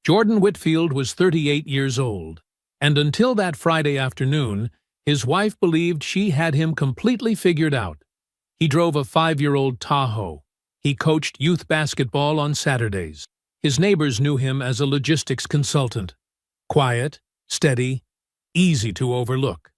Jordan Whitfield was 38 years old, and until that Friday afternoon, his wife believed she had him completely figured out. He drove a 5-year-old Tahoe. He coached youth basketball on Saturdays. His neighbors knew him as a logistics consultant. Quiet, steady, easy to overlook.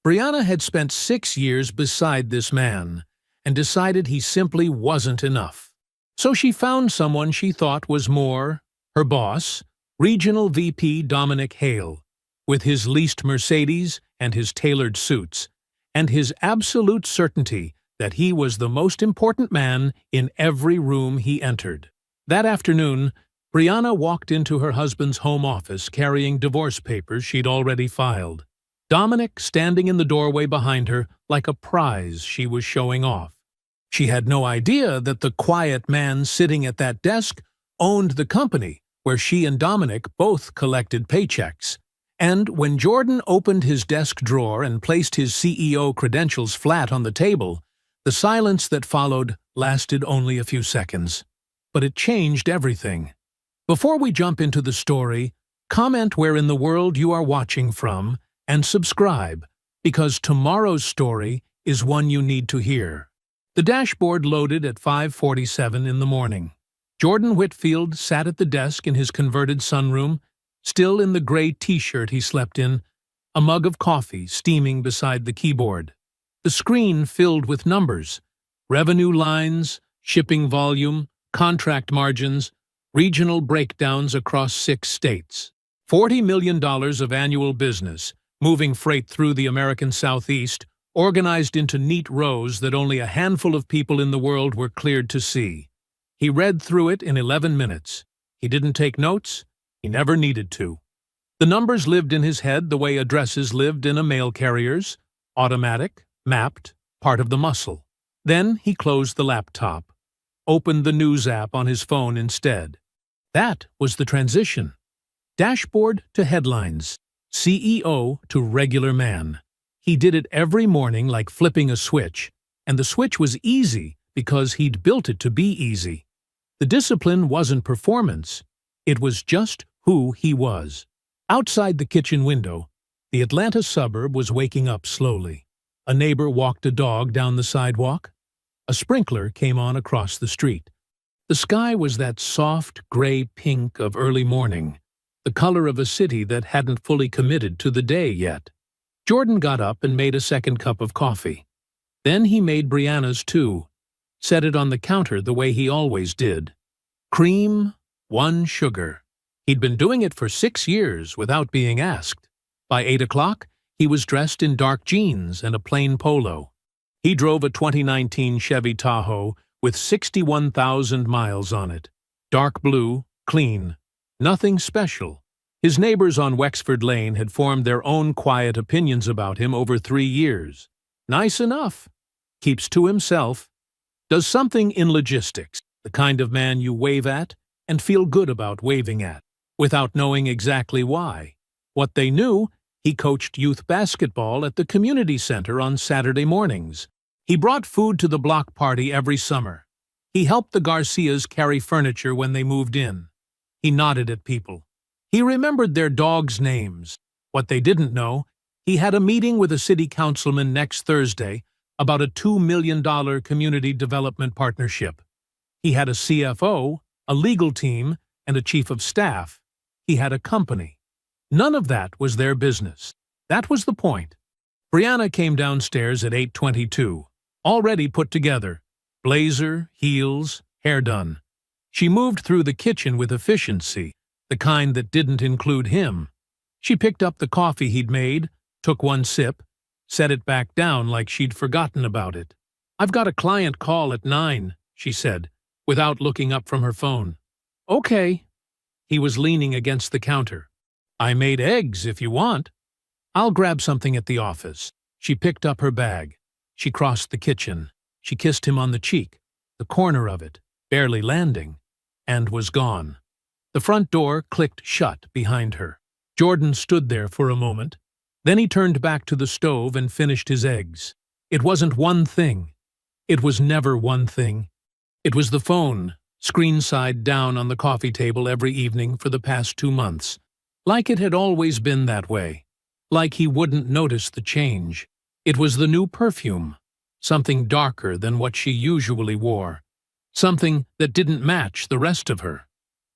Brianna had spent 6 years beside this man and decided he simply wasn't enough. So she found someone she thought was more: her boss, Regional VP Dominic Hale, with his leased Mercedes and his tailored suits, and his absolute certainty that he was the most important man in every room he entered. That afternoon, Brianna walked into her husband's home office carrying divorce papers she'd already filed. Dominic standing in the doorway behind her like a prize she was showing off. She had no idea that the quiet man sitting at that desk owned the company where she and Dominic both collected paychecks. And when Jordan opened his desk drawer and placed his CEO credentials flat on the table, the silence that followed lasted only a few seconds. But it changed everything. Before we jump into the story, comment where in the world you are watching from and subscribe, because tomorrow's story is one you need to hear. The dashboard loaded at 5:47 in the morning. Jordan Whitfield sat at the desk in his converted sunroom, still in the gray t-shirt he slept in, a mug of coffee steaming beside the keyboard. The screen filled with numbers: revenue lines, shipping volume, contract margins, regional breakdowns across 6 states. $40 million of annual business, moving freight through the American Southeast, organized into neat rows that only a handful of people in the world were cleared to see. He read through it in 11 minutes. He didn't take notes. He never needed to. The numbers lived in his head the way addresses lived in a mail carrier's: automatic, mapped, part of the muscle. Then he closed the laptop, opened the news app on his phone instead. That was the transition. Dashboard to headlines, CEO to regular man. He did it every morning like flipping a switch, and the switch was easy because he'd built it to be easy. The discipline wasn't performance. It was just who he was. Outside the kitchen window, the Atlanta suburb was waking up slowly. A neighbor walked a dog down the sidewalk. A sprinkler came on across the street. The sky was that soft gray pink of early morning, the color of a city that hadn't fully committed to the day yet. Jordan got up and made a second cup of coffee. Then he made Brianna's too, set it on the counter the way he always did. Cream, 1 sugar. He'd been doing it for 6 years without being asked. By 8 o'clock, he was dressed in dark jeans and a plain polo. He drove a 2019 Chevy Tahoe with 61,000 miles on it. Dark blue, clean, nothing special. His neighbors on Wexford Lane had formed their own quiet opinions about him over 3 years. Nice enough. Keeps to himself. Does something in logistics, the kind of man you wave at and feel good about waving at, without knowing exactly why. What they knew: he coached youth basketball at the community center on Saturday mornings. He brought food to the block party every summer. He helped the Garcias carry furniture when they moved in. He nodded at people. He remembered their dogs' names. What they didn't know: he had a meeting with a city councilman next Thursday about a $2 million community development partnership. He had a CFO, a legal team, and a chief of staff. He had a company. None of that was their business. That was the point. Brianna came downstairs at 8:22, already put together. Blazer, heels, hair done. She moved through the kitchen with efficiency, the kind that didn't include him. She picked up the coffee he'd made, took 1 sip, set it back down like she'd forgotten about it. "I've got a client call at 9, she said, without looking up from her phone. "Okay." He was leaning against the counter. "I made eggs if you want." "I'll grab something at the office." She picked up her bag. She crossed the kitchen. She kissed him on the cheek, the corner of it, barely landing, and was gone. The front door clicked shut behind her. Jordan stood there for a moment. Then he turned back to the stove and finished his eggs. It wasn't one thing. It was never one thing. It was the phone, screen side down on the coffee table every evening for the past 2 months, like it had always been that way, like he wouldn't notice the change. It was the new perfume, something darker than what she usually wore, something that didn't match the rest of her.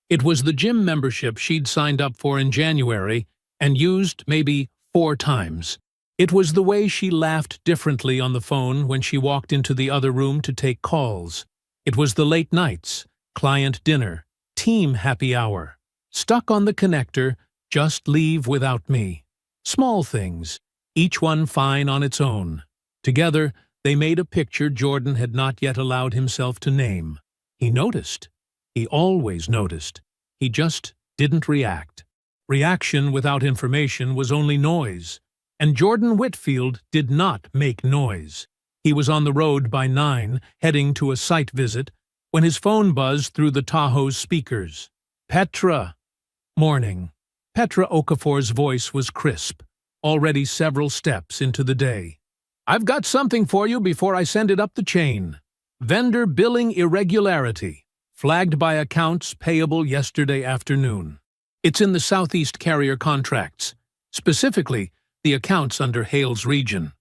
It was the gym membership she'd signed up for in January and used maybe 4 times. It was the way she laughed differently on the phone when she walked into the other room to take calls. It was the late nights, client dinner, team happy hour. Stuck on the connector, just leave without me. Small things, each one fine on its own. Together, they made a picture Jordan had not yet allowed himself to name. He noticed. He always noticed. He just didn't react. Reaction without information was only noise. And Jordan Whitfield did not make noise. He was on the road by 9, heading to a site visit, when his phone buzzed through the Tahoe's speakers. Petra. Morning. Petra Okafor's voice was crisp, already several steps into the day. I've got something for you before I send it up the chain. Vendor billing irregularity, flagged by accounts payable yesterday afternoon. It's in the Southeast carrier contracts, specifically the accounts under Hales region.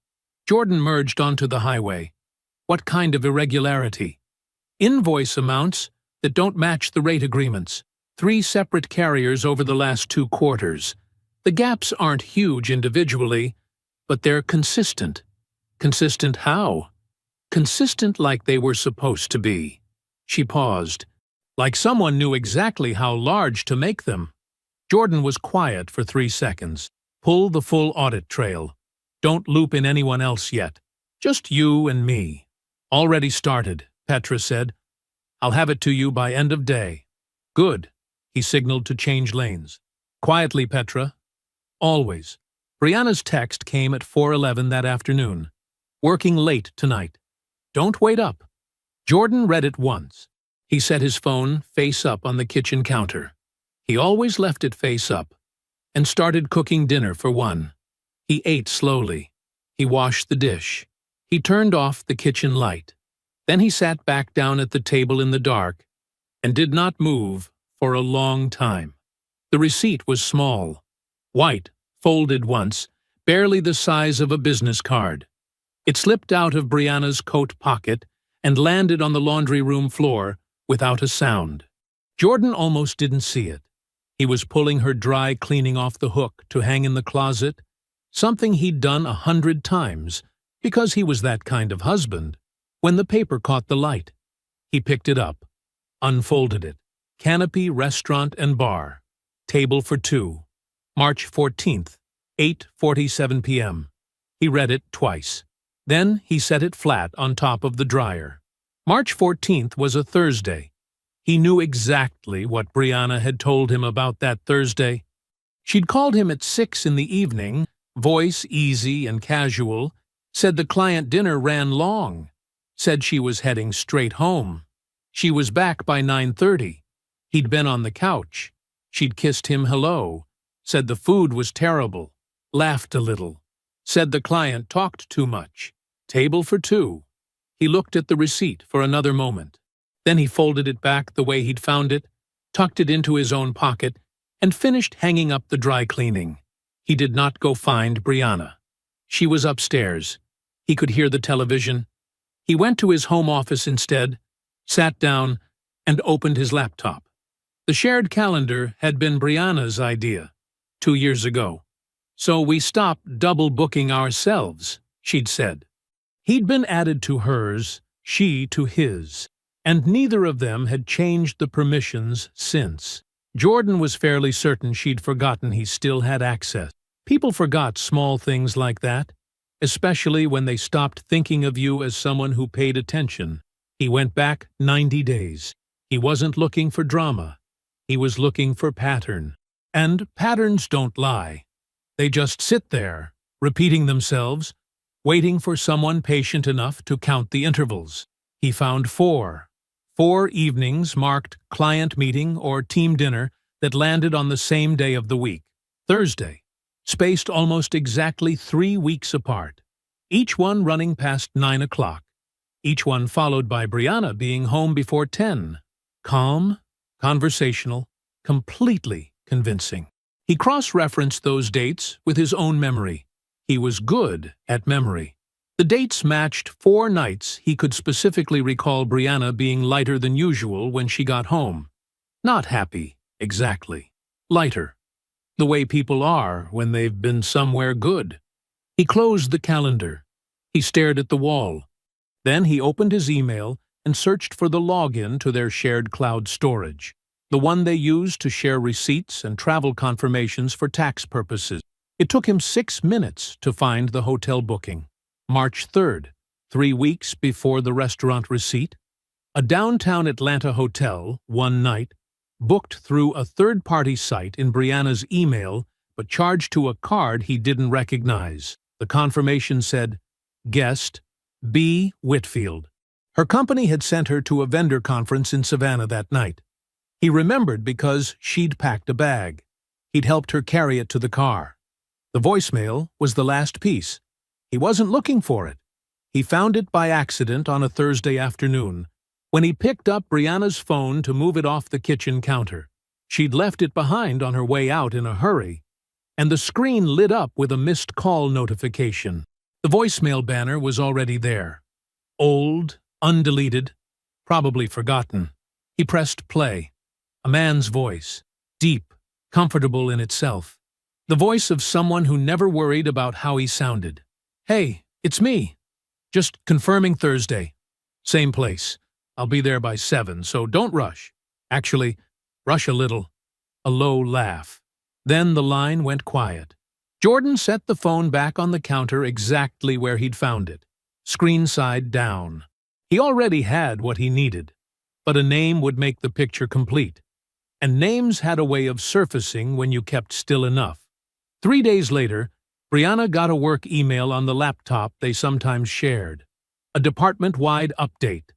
Jordan merged onto the highway. What kind of irregularity? Invoice amounts that don't match the rate agreements. 3 separate carriers over the last 2 quarters. The gaps aren't huge individually, but they're consistent. Consistent how? Consistent like they were supposed to be. She paused, like someone knew exactly how large to make them. Jordan was quiet for 3 seconds. Pull the full audit trail. Don't loop in anyone else yet. Just you and me. Already started, Petra said. I'll have it to you by end of day. Good, he signaled to change lanes. Quietly, Petra. Always. Brianna's text came at 4:11 that afternoon. Working late tonight. Don't wait up. Jordan read it once. He set his phone face up on the kitchen counter. He always left it face up. And started cooking dinner for 1. He ate slowly. He washed the dish. He turned off the kitchen light. Then he sat back down at the table in the dark and did not move for a long time. The receipt was small, white, folded once, barely the size of a business card. It slipped out of Brianna's coat pocket and landed on the laundry room floor without a sound. Jordan almost didn't see it. He was pulling her dry cleaning off the hook to hang in the closet, something he'd done 100 times, because he was that kind of husband, when the paper caught the light. He picked it up, unfolded it. Canopy Restaurant and Bar. Table for 2. March 14th, 8:47 p.m. He read it twice. Then he set it flat on top of the dryer. March 14th was a Thursday. He knew exactly what Brianna had told him about that Thursday. She'd called him at 6 in the evening, voice easy and casual, said the client dinner ran long, said she was heading straight home. She was back by 9:30. He'd been on the couch. She'd kissed him hello, said the food was terrible, laughed a little, said the client talked too much. Table for 2. He looked at the receipt for another moment. Then he folded it back the way he'd found it, tucked it into his own pocket, and finished hanging up the dry cleaning. He did not go find Brianna. She was upstairs. He could hear the television. He went to his home office instead, sat down, and opened his laptop. The shared calendar had been Brianna's idea 2 years ago. So we stopped double booking ourselves, she'd said. He'd been added to hers, she to his, and neither of them had changed the permissions since. Jordan was fairly certain she'd forgotten he still had access. People forgot small things like that, especially when they stopped thinking of you as someone who paid attention. He went back 90 days. He wasn't looking for drama. He was looking for pattern. And patterns don't lie. They just sit there, repeating themselves, waiting for someone patient enough to count the intervals. He found 4. 4 evenings marked client meeting or team dinner that landed on the same day of the week, Thursday, spaced almost exactly 3 weeks apart, each one running past 9 o'clock, each one followed by Brianna being home before 10. Calm, conversational, completely convincing. He cross-referenced those dates with his own memory. He was good at memory. The dates matched 4 nights he could specifically recall Brianna being lighter than usual when she got home. Not happy, exactly. Lighter. The way people are when they've been somewhere good. He closed the calendar. He stared at the wall. Then he opened his email and searched for the login to their shared cloud storage, the one they used to share receipts and travel confirmations for tax purposes. It took him 6 minutes to find the hotel booking. March 3rd, 3 weeks before the restaurant receipt. A downtown Atlanta hotel, one night, booked through a third-party site in Brianna's email, but charged to a card he didn't recognize. The confirmation said, Guest, B. Whitfield. Her company had sent her to a vendor conference in Savannah that night. He remembered because she'd packed a bag. He'd helped her carry it to the car. The voicemail was the last piece. He wasn't looking for it. He found it by accident on a Thursday afternoon, when he picked up Brianna's phone to move it off the kitchen counter. She'd left it behind on her way out in a hurry, and the screen lit up with a missed call notification. The voicemail banner was already there. Old, undeleted, probably forgotten. He pressed play. A man's voice, deep, comfortable in itself. The voice of someone who never worried about how he sounded. Hey, it's me. Just confirming Thursday. Same place. I'll be there by 7, so don't rush. Actually, rush a little. A low laugh. Then the line went quiet. Jordan set the phone back on the counter exactly where he'd found it, screen side down. He already had what he needed, but a name would make the picture complete. And names had a way of surfacing when you kept still enough. 3 days later, Brianna got a work email on the laptop they sometimes shared. A department-wide update.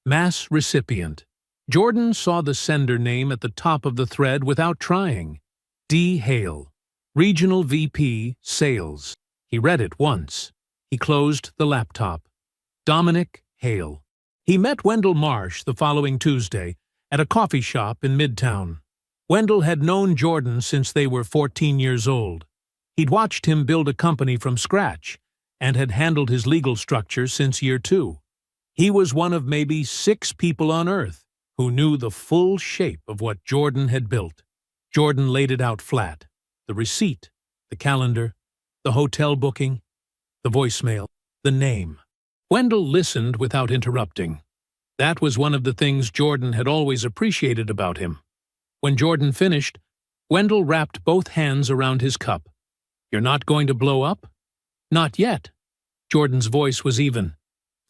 Mass recipient. Jordan saw the sender name at the top of the thread without trying. D. Hale. Regional VP, Sales. He read it once. He closed the laptop. Dominic Hale. He met Wendell Marsh the following Tuesday at a coffee shop in Midtown. Wendell had known Jordan since they were 14 years old. He'd watched him build a company from scratch and had handled his legal structure since year 2. He was one of maybe 6 people on Earth who knew the full shape of what Jordan had built. Jordan laid it out flat. The receipt, the calendar, the hotel booking, the voicemail, the name. Wendell listened without interrupting. That was one of the things Jordan had always appreciated about him. When Jordan finished, Wendell wrapped both hands around his cup. You're not going to blow up? Not yet. Jordan's voice was even.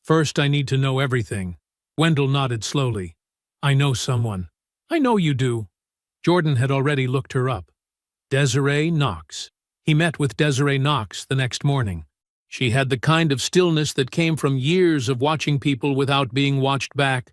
First, I need to know everything. Wendell nodded slowly. I know someone. I know you do. Jordan had already looked her up. Desiree Knox. He met with Desiree Knox the next morning. She had the kind of stillness that came from years of watching people without being watched back.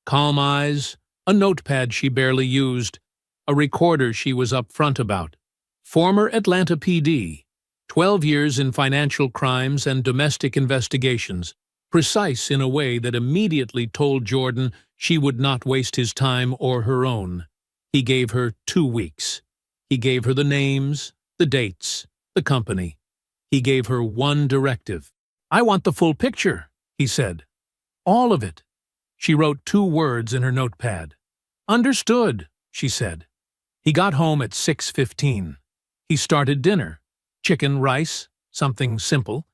Calm eyes, a notepad she barely used, a recorder she was upfront about. Former Atlanta PD, 12 years in financial crimes and domestic investigations, precise in a way that immediately told Jordan she would not waste his time or her own. He gave her 2 weeks. He gave her the names, the dates, the company. He gave her one directive. I want the full picture, he said. All of it. She wrote 2 words in her notepad. Understood, she said. He got home at 6:15. He started dinner, chicken, rice, something simple,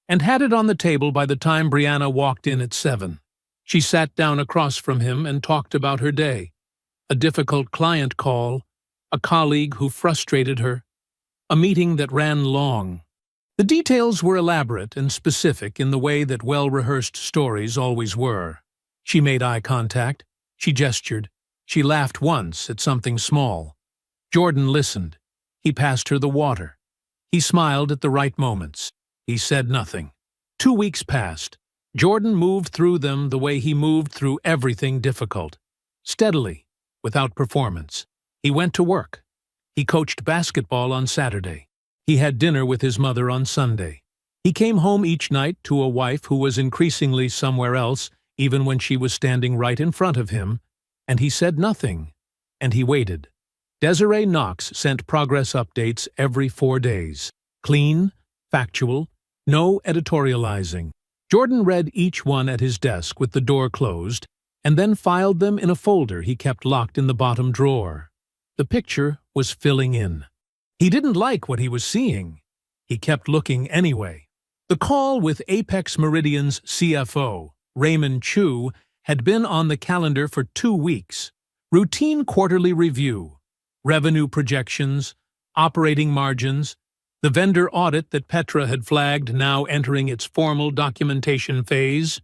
and had it on the table by the time Brianna walked in at 7. She sat down across from him and talked about her day. A difficult client call, a colleague who frustrated her, a meeting that ran long. The details were elaborate and specific in the way that well-rehearsed stories always were. She made eye contact. She gestured. She laughed once at something small. Jordan listened. He passed her the water. He smiled at the right moments. He said nothing. 2 weeks passed. Jordan moved through them the way he moved through everything difficult. Steadily, without performance. He went to work. He coached basketball on Saturday. He had dinner with his mother on Sunday. He came home each night to a wife who was increasingly somewhere else, even when she was standing right in front of him, And he said nothing, and he waited. Desiree Knox sent progress updates every 4 days. Clean, factual, no editorializing. Jordan read each one at his desk with the door closed, and then filed them in a folder he kept locked in the bottom drawer. The picture was filling in. He didn't like what he was seeing. He kept looking anyway. The call with Apex Meridian's CFO, Raymond Chu, had been on the calendar for 2 weeks. Routine quarterly review, revenue projections, operating margins, the vendor audit that Petra had flagged now entering its formal documentation phase.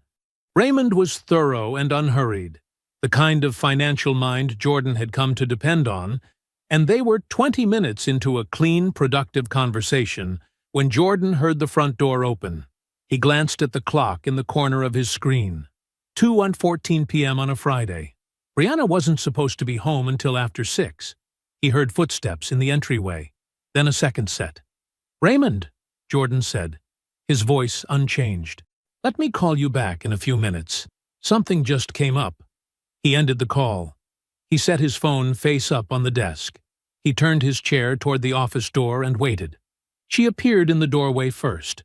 Raymond was thorough and unhurried, the kind of financial mind Jordan had come to depend on, and they were 20 minutes into a clean, productive conversation when Jordan heard the front door open. He glanced at the clock in the corner of his screen. 2:14 p.m. on a Friday. Brianna wasn't supposed to be home until after 6. He heard footsteps in the entryway, then a second set. "Raymond," Jordan said, his voice unchanged. "Let me call you back in a few minutes. Something just came up." He ended the call. He set his phone face up on the desk. He turned his chair toward the office door and waited. She appeared in the doorway first.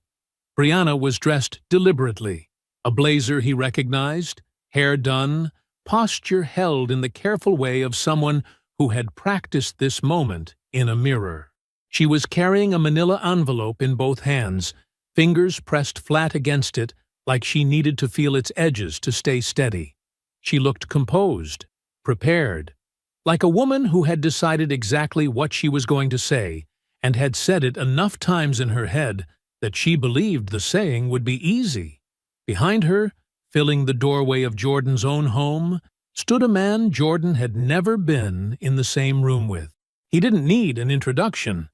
Brianna was dressed deliberately. A blazer he recognized, hair done, posture held in the careful way of someone who had practiced this moment in a mirror. She was carrying a manila envelope in both hands, fingers pressed flat against it like she needed to feel its edges to stay steady. She looked composed, prepared, like a woman who had decided exactly what she was going to say and had said it enough times in her head that she believed the saying would be easy. Behind her, filling the doorway of Jordan's own home, stood a man Jordan had never been in the same room with. He didn't need an introduction.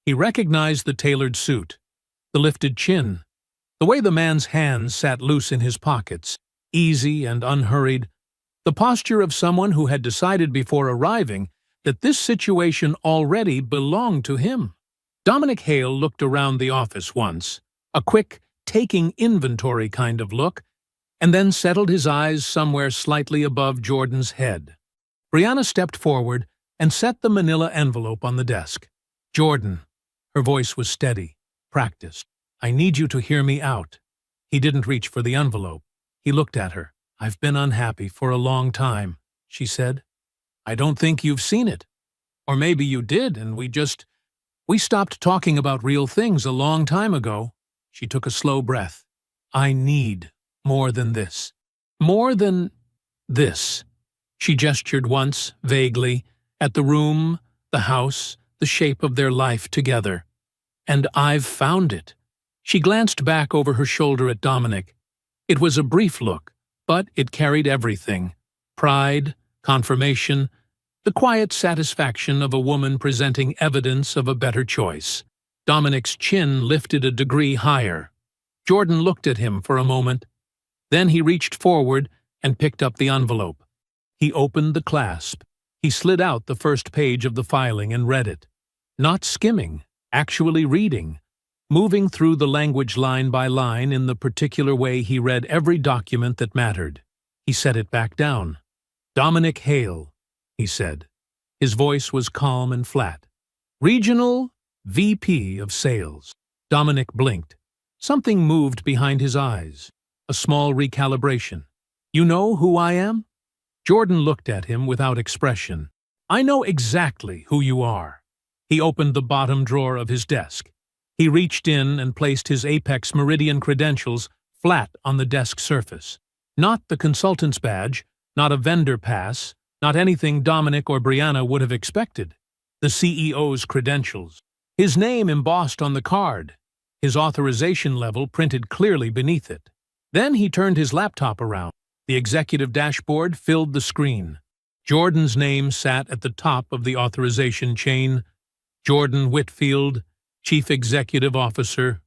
He recognized the tailored suit, the lifted chin, the way the man's hands sat loose in his pockets, easy and unhurried, the posture of someone who had decided before arriving that this situation already belonged to him. Dominic Hale looked around the office once, a quick, taking inventory kind of look, and then settled his eyes somewhere slightly above Jordan's head. Brianna stepped forward and set the manila envelope on the desk. "Jordan," her voice was steady, practiced, "I need you to hear me out." He didn't reach for the envelope. He looked at her. "I've been unhappy for a long time," she said. "I don't think you've seen it. Or maybe you did, and we stopped talking about real things a long time ago." She took a slow breath. "I need more than this. More than this." She gestured once, vaguely, at the room, the house, the shape of their life together. "And I've found it." She glanced back over her shoulder at Dominic. It was a brief look, but it carried everything. Pride, confirmation, the quiet satisfaction of a woman presenting evidence of a better choice. Dominic's chin lifted a degree higher. Jordan looked at him for a moment. Then he reached forward and picked up the envelope. He opened the clasp. He slid out the first page of the filing and read it. Not skimming, actually reading, moving through the language line by line in the particular way he read every document that mattered. He set it back down. "Dominic Hale," he said. His voice was calm and flat. "Regional VP of Sales." Dominic blinked. Something moved behind his eyes. A small recalibration. "You know who I am?" Jordan looked at him without expression. "I know exactly who you are." He opened the bottom drawer of his desk. He reached in and placed his Apex Meridian credentials flat on the desk surface. Not the consultant's badge, not a vendor pass, not anything Dominic or Brianna would have expected. The CEO's credentials. His name embossed on the card. His authorization level printed clearly beneath it. Then he turned his laptop around. The executive dashboard filled the screen. Jordan's name sat at the top of the authorization chain. Jordan Whitfield, Chief Executive Officer,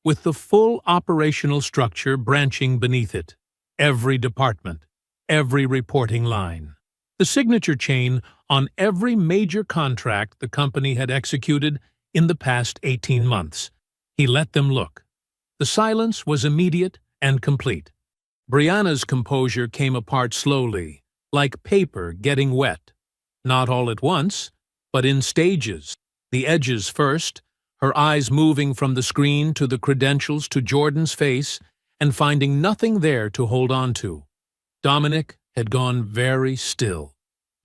with the full operational structure branching beneath it. Every department, every reporting line. The signature chain on every major contract the company had executed in the past 18 months. He let them look. The silence was immediate and complete. Brianna's composure came apart slowly, like paper getting wet. Not all at once, but in stages. The edges first, her eyes moving from the screen to the credentials to Jordan's face and finding nothing there to hold on to. Dominic had gone very still.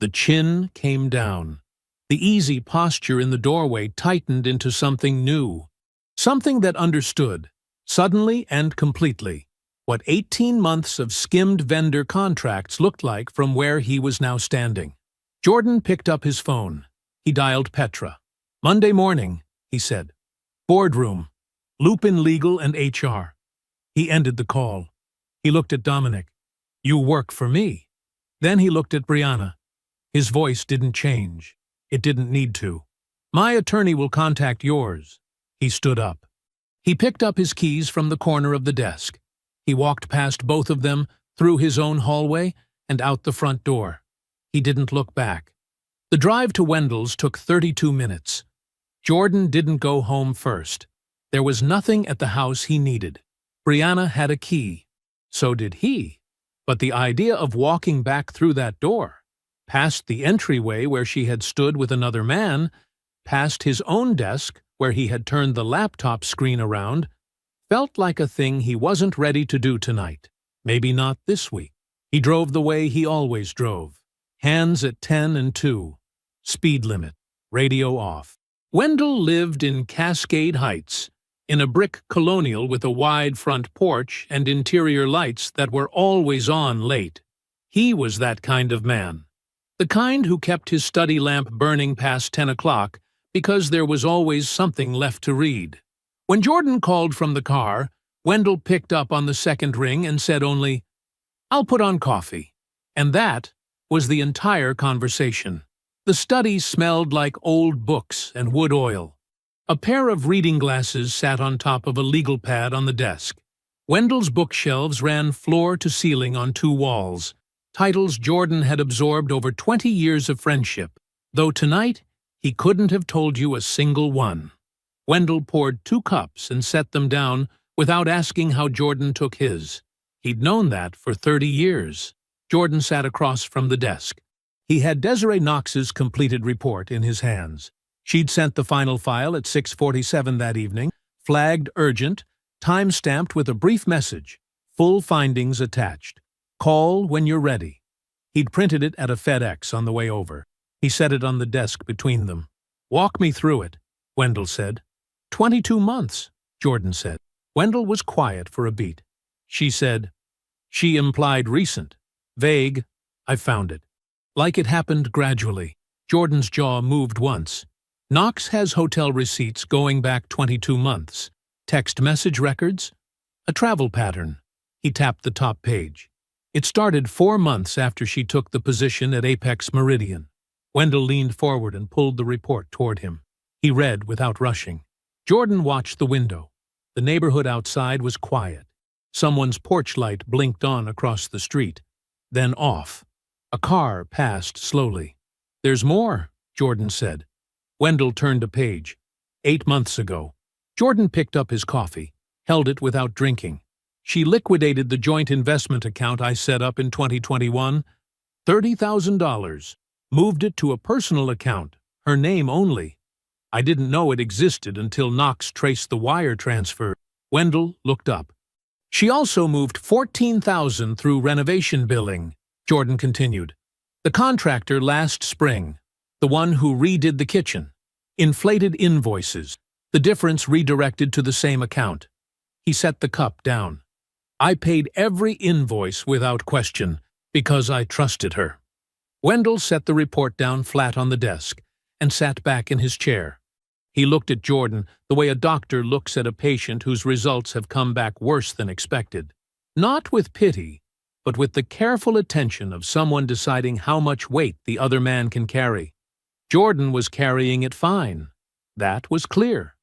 The chin came down. The easy posture in the doorway tightened into something new, something that understood, suddenly and completely, what 18 months of skimmed vendor contracts looked like from where he was now standing. Jordan picked up his phone. He dialed Petra. "Monday morning," he said. "Boardroom. Lupin Legal and HR." He ended the call. He looked at Dominic. "You work for me." Then he looked at Brianna. His voice didn't change. It didn't need to. "My attorney will contact yours." He stood up. He picked up his keys from the corner of the desk. He walked past both of them, through his own hallway, and out the front door. He didn't look back. The drive to Wendell's took 32 minutes. Jordan didn't go home first. There was nothing at the house he needed. Brianna had a key. So did he. But the idea of walking back through that door, past the entryway where she had stood with another man, past his own desk where he had turned the laptop screen around, felt like a thing he wasn't ready to do tonight. Maybe not this week. He drove the way he always drove. Hands at 10 and 2. Speed limit. Radio off. Wendell lived in Cascade Heights, in a brick colonial with a wide front porch and interior lights that were always on late. He was that kind of man. The kind who kept his study lamp burning past 10 o'clock because there was always something left to read. When Jordan called from the car, Wendell picked up on the second ring and said only, "I'll put on coffee." And that was the entire conversation. The study smelled like old books and wood oil. A pair of reading glasses sat on top of a legal pad on the desk. Wendell's bookshelves ran floor to ceiling on 2 walls, titles Jordan had absorbed over 20 years of friendship, though tonight he couldn't have told you a single one. Wendell poured 2 cups and set them down without asking how Jordan took his. He'd known that for 30 years. Jordan sat across from the desk. He had Desiree Knox's completed report in his hands. She'd sent the final file at 6:47 that evening, flagged urgent, time-stamped with a brief message, full findings attached. "Call when you're ready." He'd printed it at a FedEx on the way over. He set it on the desk between them. "Walk me through it," Wendell said. 22 months, Jordan said. Wendell was quiet for a beat. She said, "She implied recent. Vague. I found it." Like it happened gradually. Jordan's jaw moved once. "Knox has hotel receipts going back 22 months. Text message records. A travel pattern." He tapped the top page. It started 4 months after she took the position at Apex Meridian. Wendell leaned forward and pulled the report toward him. He read without rushing. Jordan watched the window. The neighborhood outside was quiet. Someone's porch light blinked on across the street, then off. A car passed slowly. "There's more," Jordan said. Wendell turned a page. 8 months ago. Jordan picked up his coffee, held it without drinking. "She liquidated the joint investment account I set up in 2021. $30,000. Moved it to a personal account, her name only. I didn't know it existed until Knox traced the wire transfer." Wendell looked up. "She also moved $14,000 through renovation billing," Jordan continued. "The contractor last spring, the one who redid the kitchen. Inflated invoices, the difference redirected to the same account." He set the cup down. "I paid every invoice without question, because I trusted her." Wendell set the report down flat on the desk and sat back in his chair. He looked at Jordan the way a doctor looks at a patient whose results have come back worse than expected. Not with pity, but with the careful attention of someone deciding how much weight the other man can carry. Jordan was carrying it fine. That was clear.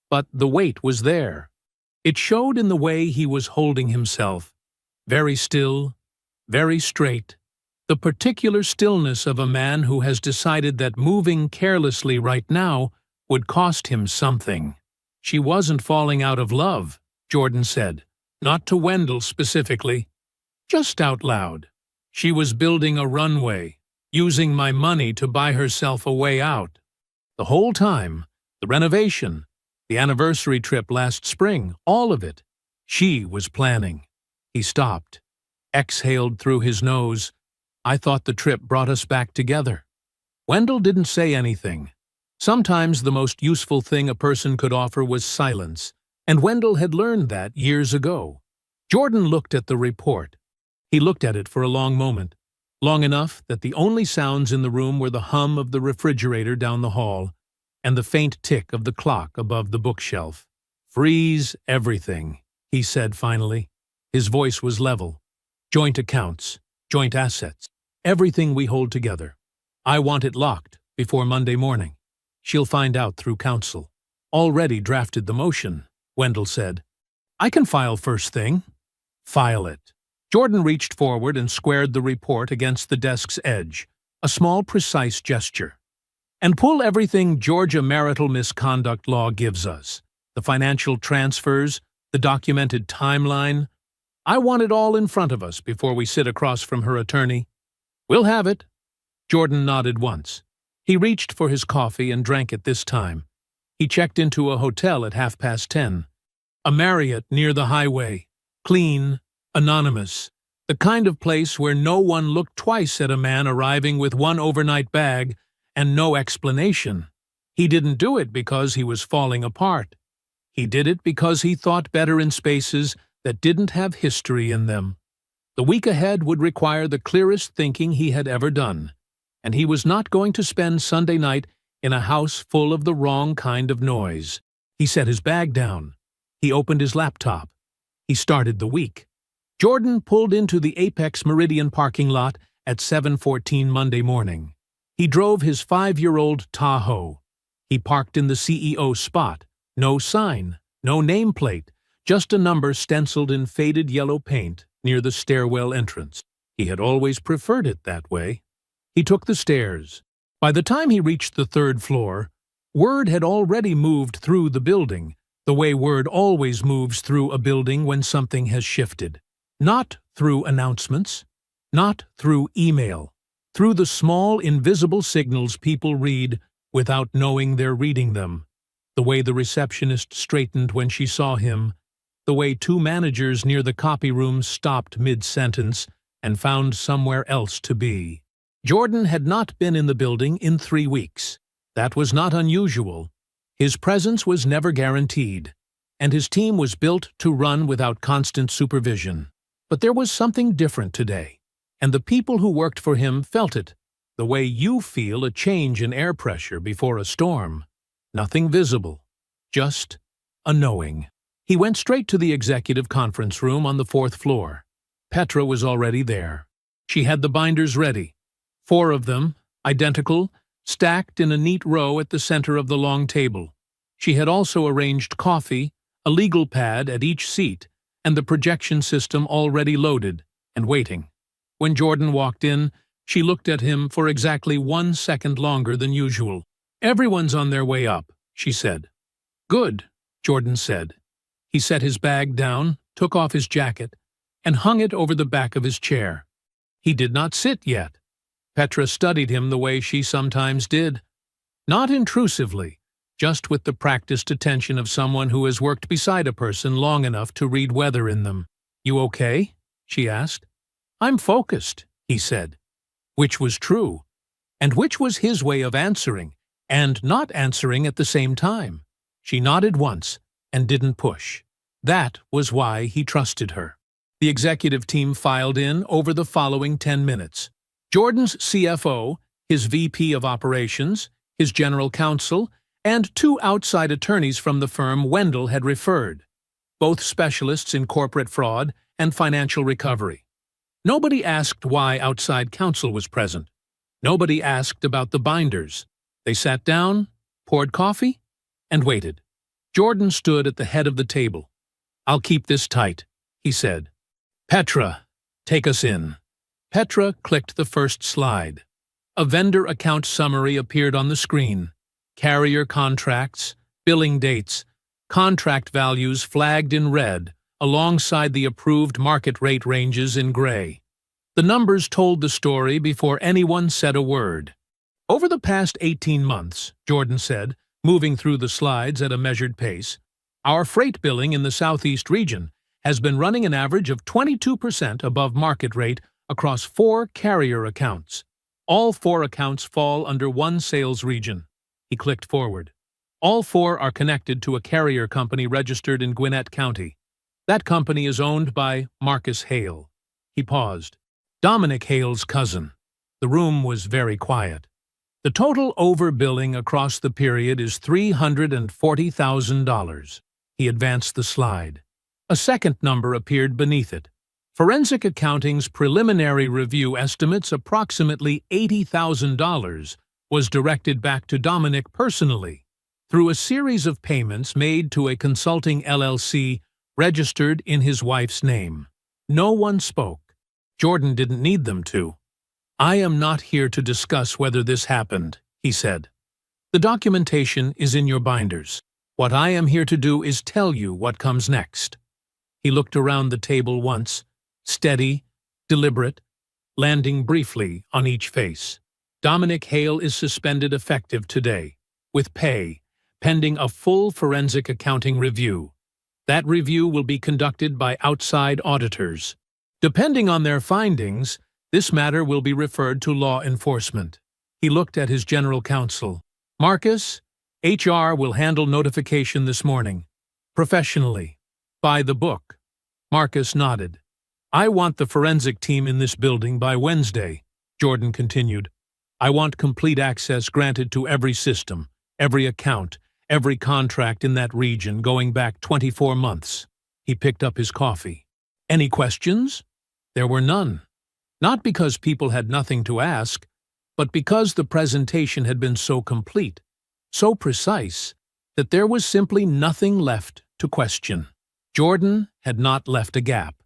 But the weight was there. It showed in the way he was holding himself. Very still, very straight. The particular stillness of a man who has decided that moving carelessly right now would cost him something. "She wasn't falling out of love," Jordan said. Not to Wendell specifically. Just out loud. She was building a runway, using my money to buy herself a way out. The whole time, the renovation, the anniversary trip last spring, all of it, she was planning. He stopped, exhaled through his nose. I thought the trip brought us back together. Wendell didn't say anything. Sometimes the most useful thing a person could offer was silence, and Wendell had learned that years ago. Jordan looked at the report. He looked at it for a long moment, long enough that the only sounds in the room were the hum of the refrigerator down the hall and the faint tick of the clock above the bookshelf. "Freeze everything," he said finally. His voice was level. "Joint accounts, joint assets, everything we hold together. I want it locked before Monday morning. She'll find out through counsel." "Already drafted the motion," Wendell said. "I can file first thing." "File it." Jordan reached forward and squared the report against the desk's edge, a small, precise gesture. "And pull everything Georgia marital misconduct law gives us. The financial transfers, the documented timeline. I want it all in front of us before we sit across from her attorney." "We'll have it." Jordan nodded once. He reached for his coffee and drank it this time. He checked into a hotel at 10:30. A Marriott near the highway. Clean, anonymous. The kind of place where no one looked twice at a man arriving with one overnight bag and no explanation. He didn't do it because he was falling apart. He did it because he thought better in spaces that didn't have history in them. The week ahead would require the clearest thinking he had ever done, and he was not going to spend Sunday night in a house full of the wrong kind of noise. He set his bag down. He opened his laptop. He started the week. Jordan pulled into the Apex Meridian parking lot at 7:14 Monday morning. He drove his 5-year-old Tahoe. He parked in the CEO spot. No sign, no nameplate, just a number stenciled in faded yellow paint near the stairwell entrance. He had always preferred it that way. He took the stairs. By the time he reached the 3rd floor, word had already moved through the building, the way word always moves through a building when something has shifted. Not through announcements, not through email, through the small, invisible signals people read without knowing they're reading them. The way the receptionist straightened when she saw him, the way 2 managers near the copy room stopped mid-sentence and found somewhere else to be. Jordan had not been in the building in 3 weeks. That was not unusual. His presence was never guaranteed, and his team was built to run without constant supervision. But there was something different today, and the people who worked for him felt it, the way you feel a change in air pressure before a storm. Nothing visible, just a knowing. He went straight to the executive conference room on the 4th floor. Petra was already there. She had the binders ready. 4 of them, identical, stacked in a neat row at the center of the long table. She had also arranged coffee, a legal pad at each seat, and the projection system already loaded and waiting. When Jordan walked in, she looked at him for exactly 1 second longer than usual. "Everyone's on their way up," she said. "Good," Jordan said. He set his bag down, took off his jacket, and hung it over the back of his chair. He did not sit yet. Petra studied him the way she sometimes did. Not intrusively, just with the practiced attention of someone who has worked beside a person long enough to read weather in them. "You okay?" she asked. "I'm focused," he said. Which was true, and which was his way of answering, and not answering at the same time. She nodded once and didn't push. That was why he trusted her. The executive team filed in over the following 10 minutes. Jordan's CFO, his VP of operations, his general counsel, and 2 outside attorneys from the firm Wendell had referred, both specialists in corporate fraud and financial recovery. Nobody asked why outside counsel was present. Nobody asked about the binders. They sat down, poured coffee, and waited. Jordan stood at the head of the table. "I'll keep this tight," he said. "Petra, take us in." Petra clicked the first slide. A vendor account summary appeared on the screen. Carrier contracts, billing dates, contract values flagged in red, alongside the approved market rate ranges in gray. The numbers told the story before anyone said a word. Over the past 18 months, Jordan said, moving through the slides at a measured pace, our freight billing in the Southeast region has been running an average of 22% above market rate across 4 carrier accounts. All 4 accounts fall under one sales region. He clicked forward. All 4 are connected to a carrier company registered in Gwinnett County. That company is owned by Marcus Hale. He paused. Dominic Hale's cousin. The room was very quiet. The total overbilling across the period is $340,000. He advanced the slide. A second number appeared beneath it. Forensic Accounting's preliminary review estimates approximately $80,000 was directed back to Dominic personally through a series of payments made to a consulting LLC registered in his wife's name. No one spoke. Jordan didn't need them to. I am not here to discuss whether this happened, he said. The documentation is in your binders. What I am here to do is tell you what comes next. He looked around the table once, steady, deliberate, landing briefly on each face. Dominic Hale is suspended effective today, with pay, pending a full forensic accounting review. That review will be conducted by outside auditors. Depending on their findings, this matter will be referred to law enforcement. He looked at his general counsel. Marcus, HR will handle notification this morning. Professionally. By the book. Marcus nodded. I want the forensic team in this building by Wednesday, Jordan continued. I want complete access granted to every system, every account, every contract in that region going back 24 months. He picked up his coffee. Any questions? There were none. Not because people had nothing to ask, but because the presentation had been so complete, so precise, that there was simply nothing left to question. Jordan had not left a gap.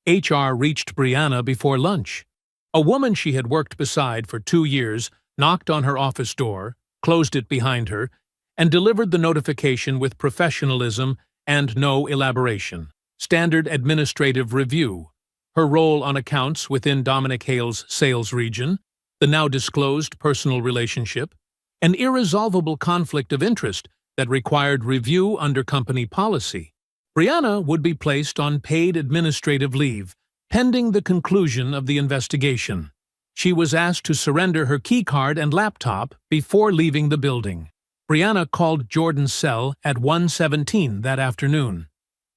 HR reached Brianna before lunch. A woman she had worked beside for 2 years knocked on her office door, closed it behind her, and delivered the notification with professionalism and no elaboration. Standard administrative review. Her role on accounts within Dominic Hale's sales region, the now disclosed personal relationship, an irresolvable conflict of interest that required review under company policy. Brianna would be placed on paid administrative leave, pending the conclusion of the investigation. She was asked to surrender her keycard and laptop before leaving the building. Brianna called Jordan's cell at 1:17 that afternoon.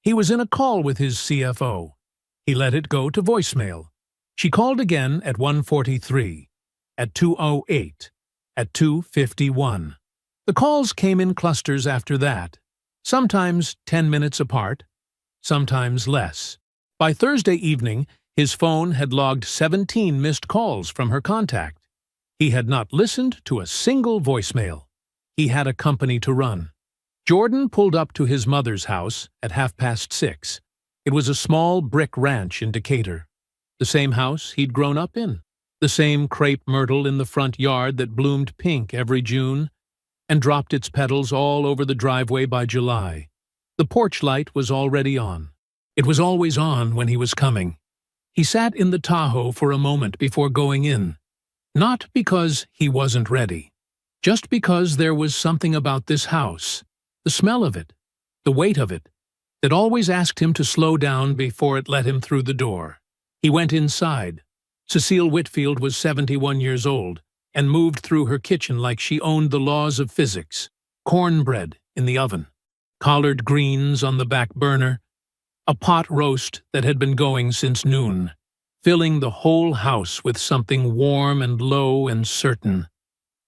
He was in a call with his CFO. He let it go to voicemail. She called again at 1:43, at 2:08, at 2:51. The calls came in clusters after that, sometimes 10 minutes apart, sometimes less. By Thursday evening, his phone had logged 17 missed calls from her contact. He had not listened to a single voicemail. He had a company to run. Jordan pulled up to his mother's house at 6:30. It was a small brick ranch in Decatur. The same house he'd grown up in. The same crepe myrtle in the front yard that bloomed pink every June and dropped its petals all over the driveway by July. The porch light was already on. It was always on when he was coming. He sat in the Tahoe for a moment before going in. Not because he wasn't ready. Just because there was something about this house, the smell of it, the weight of it, that always asked him to slow down before it let him through the door. He went inside. Cecile Whitfield was 71 years old and moved through her kitchen like she owned the laws of physics. Cornbread in the oven, collard greens on the back burner, a pot roast that had been going since noon, filling the whole house with something warm and low and certain.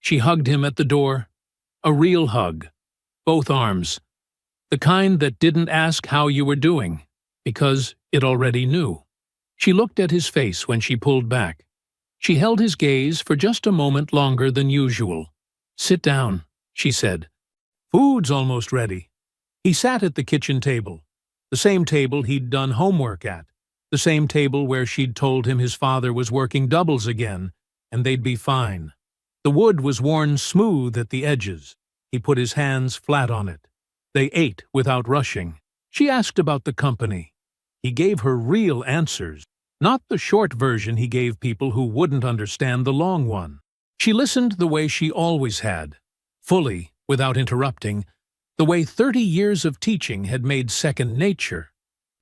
She hugged him at the door, a real hug, both arms, the kind that didn't ask how you were doing, because it already knew. She looked at his face when she pulled back. She held his gaze for just a moment longer than usual. "Sit down," she said. "Food's almost ready." He sat at the kitchen table, the same table he'd done homework at, the same table where she'd told him his father was working doubles again, and they'd be fine. The wood was worn smooth at the edges. He put his hands flat on it. They ate without rushing. She asked about the company. He gave her real answers. not the short version he gave people who wouldn't understand the long one. She listened the way she always had, fully, without interrupting, the way 30 years of teaching had made second nature.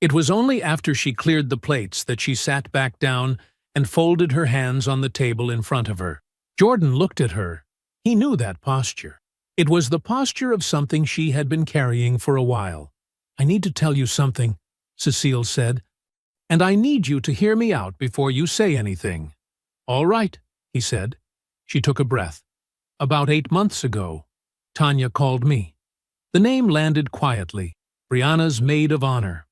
It was only after she cleared the plates that she sat back down and folded her hands on the table in front of her. Jordan looked at her. He knew that posture. It was the posture of something she had been carrying for a while. "I need to tell you something," Cecile said, "and I need you to hear me out before you say anything." "All right," he said. She took a breath. "About 8 months ago, Tanya called me." The name landed quietly. Brianna's maid of honor.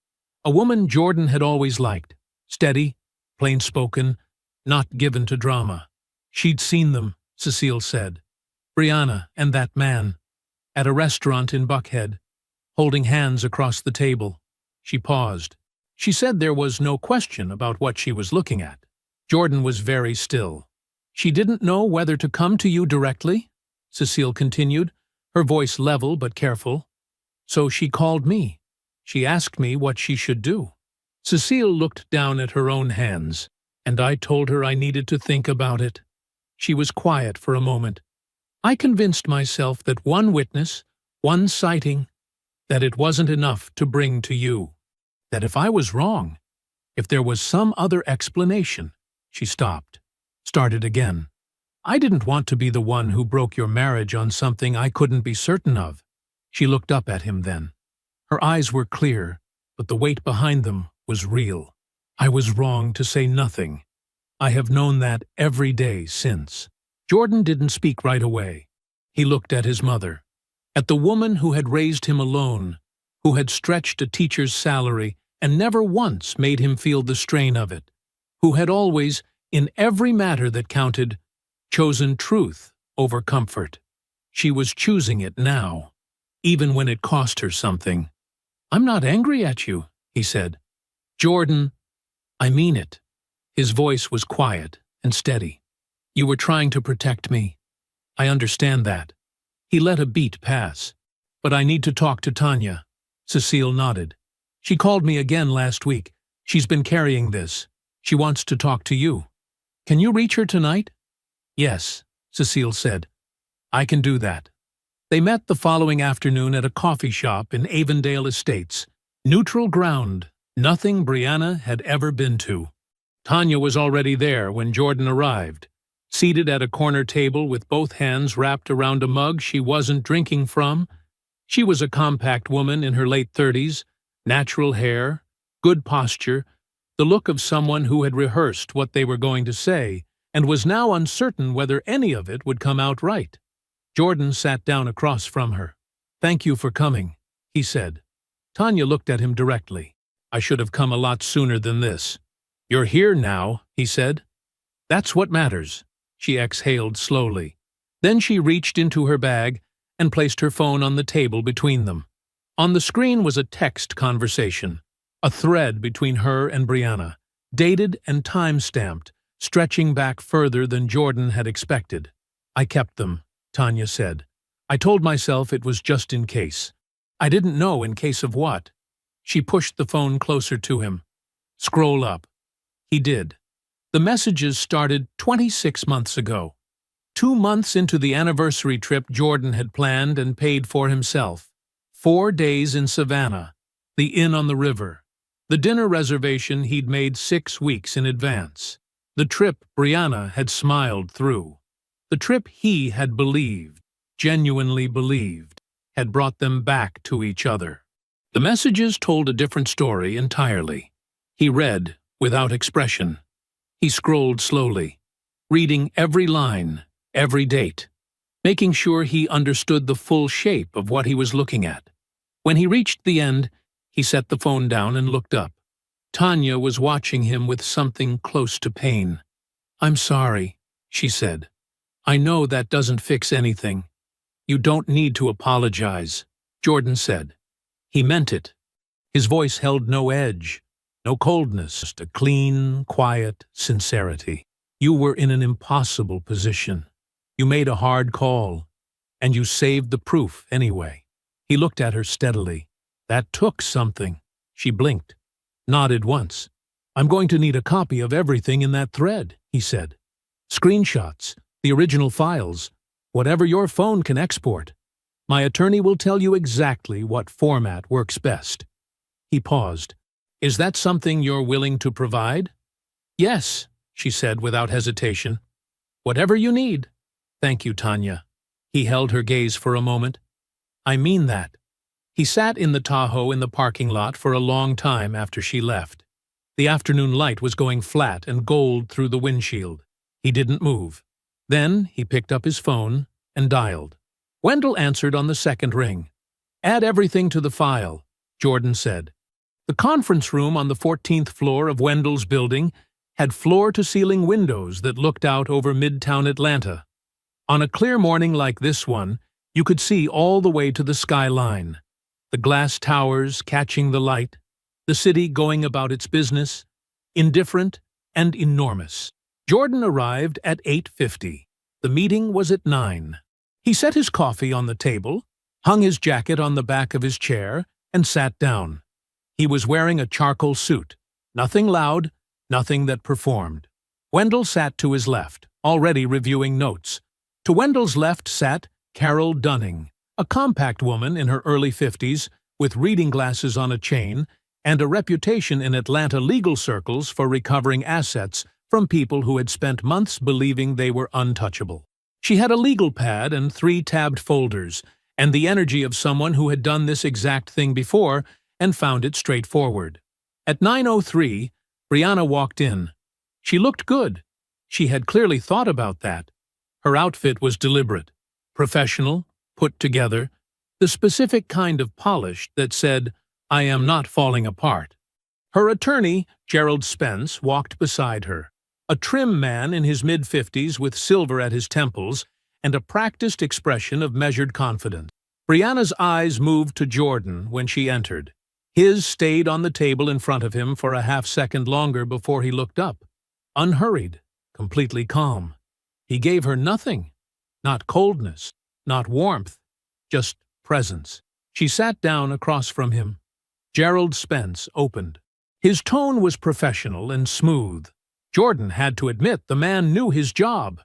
A woman Jordan had always liked. Steady, plain-spoken, not given to drama. She'd seen them, Cecile said. Brianna and that man. At a restaurant in Buckhead. Holding hands across the table. She paused. She said there was no question about what she was looking at. Jordan was very still. "She didn't know whether to come to you directly?" Cecile continued, her voice level but careful. "So she called me. She asked me what she should do." Cecile looked down at her own hands, and I told her I needed to think about it. She was quiet for a moment. I convinced myself that one witness, one sighting, that it wasn't enough to bring to you. That if I was wrong, if there was some other explanation. She stopped, started again. "I didn't want to be the one who broke your marriage on something I couldn't be certain of." She looked up at him then. Her eyes were clear, but the weight behind them was real. "I was wrong to say nothing. I have known that every day since." Jordan didn't speak right away. He looked at his mother, at the woman who had raised him alone, who had stretched a teacher's salary and never once made him feel the strain of it, who had always, in every matter that counted, chosen truth over comfort. She was choosing it now, even when it cost her something. "I'm not angry at you," he said. "Jordan, I mean it." His voice was quiet and steady. "You were trying to protect me. I understand that." He let a beat pass. "But I need to talk to Tanya." Cecile nodded. "She called me again last week. She's been carrying this. She wants to talk to you. Can you reach her tonight?" "Yes," Cecile said. "I can do that." They met the following afternoon at a coffee shop in Avondale Estates. Neutral ground, nothing Brianna had ever been to. Tanya was already there when Jordan arrived, seated at a corner table with both hands wrapped around a mug she wasn't drinking from. She was a compact woman in her late 30s, natural hair, good posture, the look of someone who had rehearsed what they were going to say and was now uncertain whether any of it would come out right. Jordan sat down across from her. "Thank you for coming," he said. Tanya looked at him directly. "I should have come a lot sooner than this." "You're here now," he said. "That's what matters." She exhaled slowly. Then she reached into her bag and placed her phone on the table between them. On the screen was a text conversation, a thread between her and Brianna, dated and time-stamped, stretching back further than Jordan had expected. "I kept them," Tanya said. "I told myself it was just in case. I didn't know in case of what." She pushed the phone closer to him. "Scroll up." He did. The messages started 26 months ago. 2 months into the anniversary trip Jordan had planned and paid for himself. 4 days in Savannah, the inn on the river. The dinner reservation he'd made 6 weeks in advance. The trip Brianna had smiled through. The trip he had believed, genuinely believed, had brought them back to each other. The messages told a different story entirely. He read, without expression. He scrolled slowly, reading every line, every date, making sure he understood the full shape of what he was looking at. When he reached the end, he set the phone down and looked up. Tanya was watching him with something close to pain. "I'm sorry," she said. "I know that doesn't fix anything." "You don't need to apologize," Jordan said. He meant it. His voice held no edge, no coldness, just a clean, quiet sincerity. "You were in an impossible position. You made a hard call, and you saved the proof anyway." He looked at her steadily. "That took something." She blinked, nodded once. I'm going to need a copy of everything in that thread, he said. Screenshots, the original files, whatever your phone can export. My attorney will tell you exactly what format works best. He paused. Is that something you're willing to provide? Yes, she said without hesitation. Whatever you need. Thank you, Tanya. He held her gaze for a moment. I mean that. He sat in the Tahoe in the parking lot for a long time after she left. The afternoon light was going flat and gold through the windshield. He didn't move. Then he picked up his phone and dialed. Wendell answered on the second ring. Add everything to the file, Jordan said. The conference room on the 14th floor of Wendell's building had floor-to-ceiling windows that looked out over Midtown Atlanta. On a clear morning like this one, you could see all the way to the skyline. The glass towers catching the light, the city going about its business, indifferent and enormous. Jordan arrived at 8:50. The meeting was at 9. He set his coffee on the table, hung his jacket on the back of his chair, and sat down. He was wearing a charcoal suit. Nothing loud, nothing that performed. Wendell sat to his left, already reviewing notes. To Wendell's left sat Carol Dunning, a compact woman in her early 50s, with reading glasses on a chain, and a reputation in Atlanta legal circles for recovering assets from people who had spent months believing they were untouchable. She had a legal pad and 3 tabbed folders, and the energy of someone who had done this exact thing before and found it straightforward. At 9:03, Brianna walked in. She looked good. She had clearly thought about that. Her outfit was deliberate, professional, put together, the specific kind of polish that said, I am not falling apart. Her attorney, Gerald Spence, walked beside her, a trim man in his mid-50s with silver at his temples and a practiced expression of measured confidence. Brianna's eyes moved to Jordan when she entered. His stayed on the table in front of him for a half-second longer before he looked up, unhurried, completely calm. He gave her nothing, not coldness, not warmth, just presence. She sat down across from him. Gerald Spence opened. His tone was professional and smooth. Jordan had to admit the man knew his job.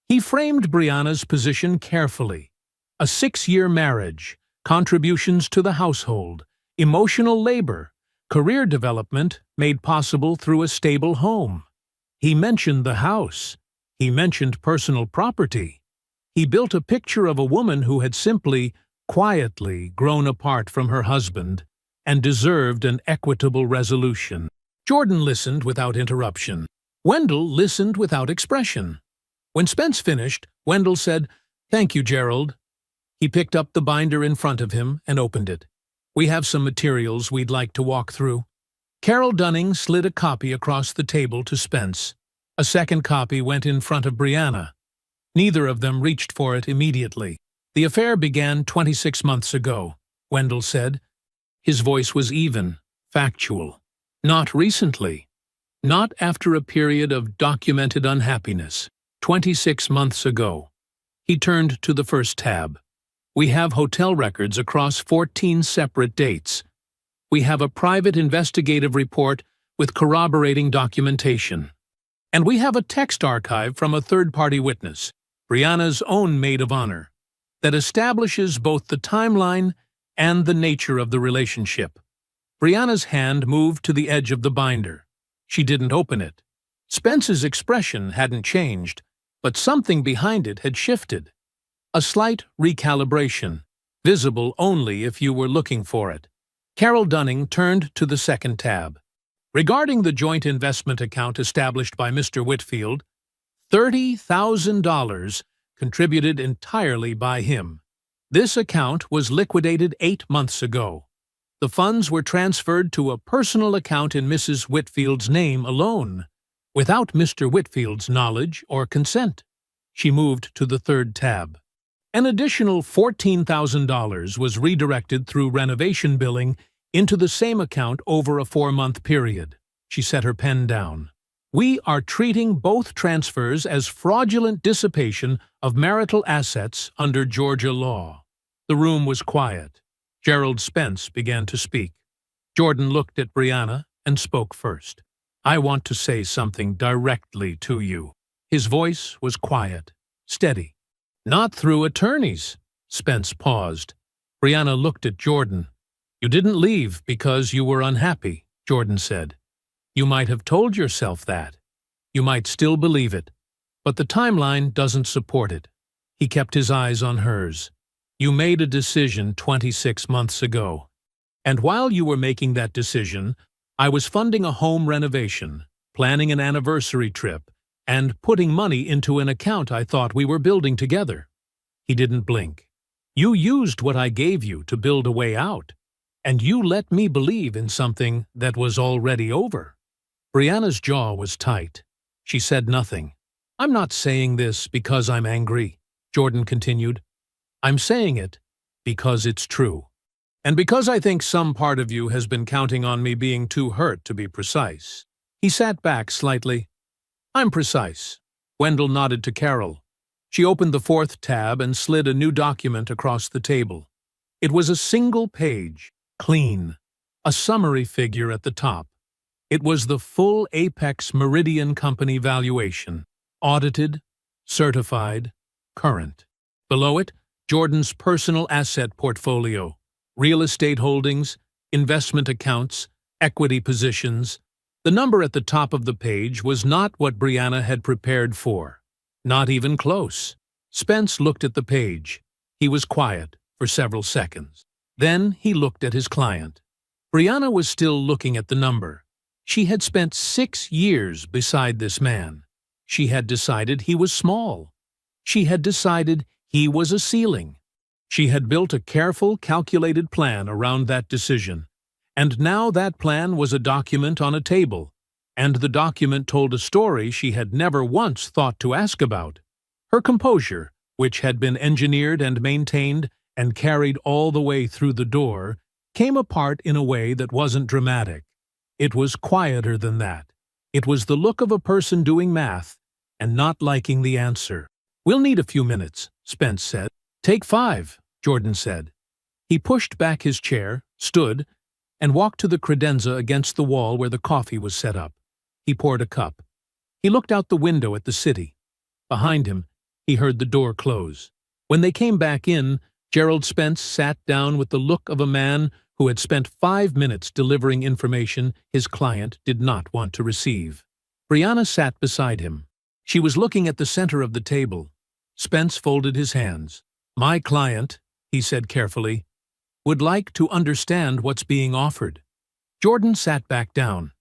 He framed Brianna's position carefully. A 6-year marriage, contributions to the household, emotional labor, career development made possible through a stable home. He mentioned the house. He mentioned personal property. He built a picture of a woman who had simply, quietly grown apart from her husband and deserved an equitable resolution. Jordan listened without interruption. Wendell listened without expression. When Spence finished, Wendell said, Thank you, Gerald. He picked up the binder in front of him and opened it. We have some materials we'd like to walk through. Carol Dunning slid a copy across the table to Spence. A second copy went in front of Brianna. Neither of them reached for it immediately. The affair began 26 months ago, Wendell said. His voice was even, factual. Not recently. Not after a period of documented unhappiness. 26 months ago. He turned to the first tab. We have hotel records across 14 separate dates. We have a private investigative report with corroborating documentation. And we have a text archive from a third-party witness, Brianna's own maid of honor, that establishes both the timeline and the nature of the relationship. Brianna's hand moved to the edge of the binder. She didn't open it. Spence's expression hadn't changed, but something behind it had shifted. A slight recalibration, visible only if you were looking for it. Carol Dunning turned to the second tab. Regarding the joint investment account established by Mr. Whitfield, $30,000 contributed entirely by him. This account was liquidated 8 months ago. The funds were transferred to a personal account in Mrs. Whitfield's name alone, without Mr. Whitfield's knowledge or consent. She moved to the third tab. An additional $14,000 was redirected through renovation billing into the same account over a 4-month period. She set her pen down. We are treating both transfers as fraudulent dissipation of marital assets under Georgia law. The room was quiet. Gerald Spence began to speak. Jordan looked at Brianna and spoke first. I want to say something directly to you." His voice was quiet, steady. "Not through attorneys." Spence paused. Brianna looked at Jordan. "You didn't leave because you were unhappy," Jordan said. "You might have told yourself that. You might still believe it. But the timeline doesn't support it." He kept his eyes on hers. "You made a decision 26 months ago. And while you were making that decision, I was funding a home renovation, planning an anniversary trip, and putting money into an account I thought we were building together." He didn't blink. "You used what I gave you to build a way out, and you let me believe in something that was already over." Brianna's jaw was tight. She said nothing. "I'm not saying this because I'm angry," Jordan continued. "I'm saying it because it's true. And because I think some part of you has been counting on me being too hurt, to be precise." He sat back slightly. "I'm precise." Wendell nodded to Carol. She opened the 4th tab and slid a new document across the table. It was a single page, clean, a summary figure at the top. It was the full Apex Meridian Company valuation, audited, certified, current. Below it, Jordan's personal asset portfolio, real estate holdings, investment accounts, equity positions. The number at the top of the page was not what Brianna had prepared for. Not even close. Spence looked at the page. He was quiet for several seconds. Then he looked at his client. Brianna was still looking at the number. She had spent 6 years beside this man. She had decided he was small. She had decided he was a ceiling. She had built a careful, calculated plan around that decision. And now that plan was a document on a table, and the document told a story she had never once thought to ask about. Her composure, which had been engineered and maintained and carried all the way through the door, came apart in a way that wasn't dramatic. It was quieter than that. It was the look of a person doing math and not liking the answer. "We'll need a few minutes," Spence said. "Take 5, Jordan said. He pushed back his chair, stood, and walked to the credenza against the wall where the coffee was set up. He poured a cup. He looked out the window at the city. Behind him, he heard the door close. When they came back in, Gerald Spence sat down with the look of a man who had spent 5 minutes delivering information his client did not want to receive. Brianna sat beside him. She was looking at the center of the table. Spence folded his hands. "My client," he said carefully, "would like to understand what's being offered." Jordan sat back down.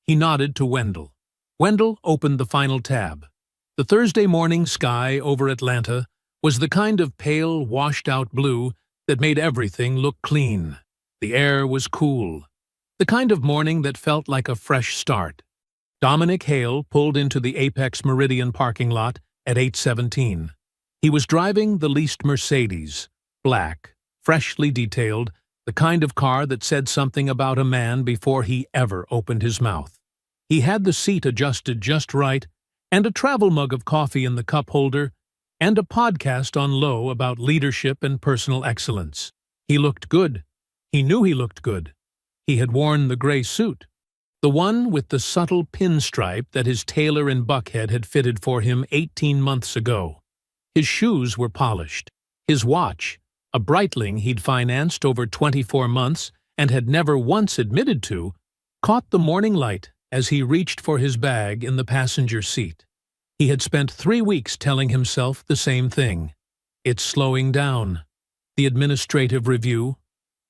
He nodded to Wendell. Wendell opened the final tab. The Thursday morning sky over Atlanta was the kind of pale, washed-out blue that made everything look clean. The air was cool. The kind of morning that felt like a fresh start. Dominic Hale pulled into the Apex Meridian parking lot at 8:17. He was driving the leased Mercedes, black, freshly detailed, the kind of car that said something about a man before he ever opened his mouth. He had the seat adjusted just right, and a travel mug of coffee in the cup holder, and a podcast on low about leadership and personal excellence. He looked good. He knew he looked good. He had worn the gray suit, the one with the subtle pinstripe that his tailor in Buckhead had fitted for him 18 months ago. His shoes were polished. His watch, a Breitling he'd financed over 24 months and had never once admitted to, caught the morning light as he reached for his bag in the passenger seat. He had spent 3 weeks telling himself the same thing. It's slowing down. The administrative review,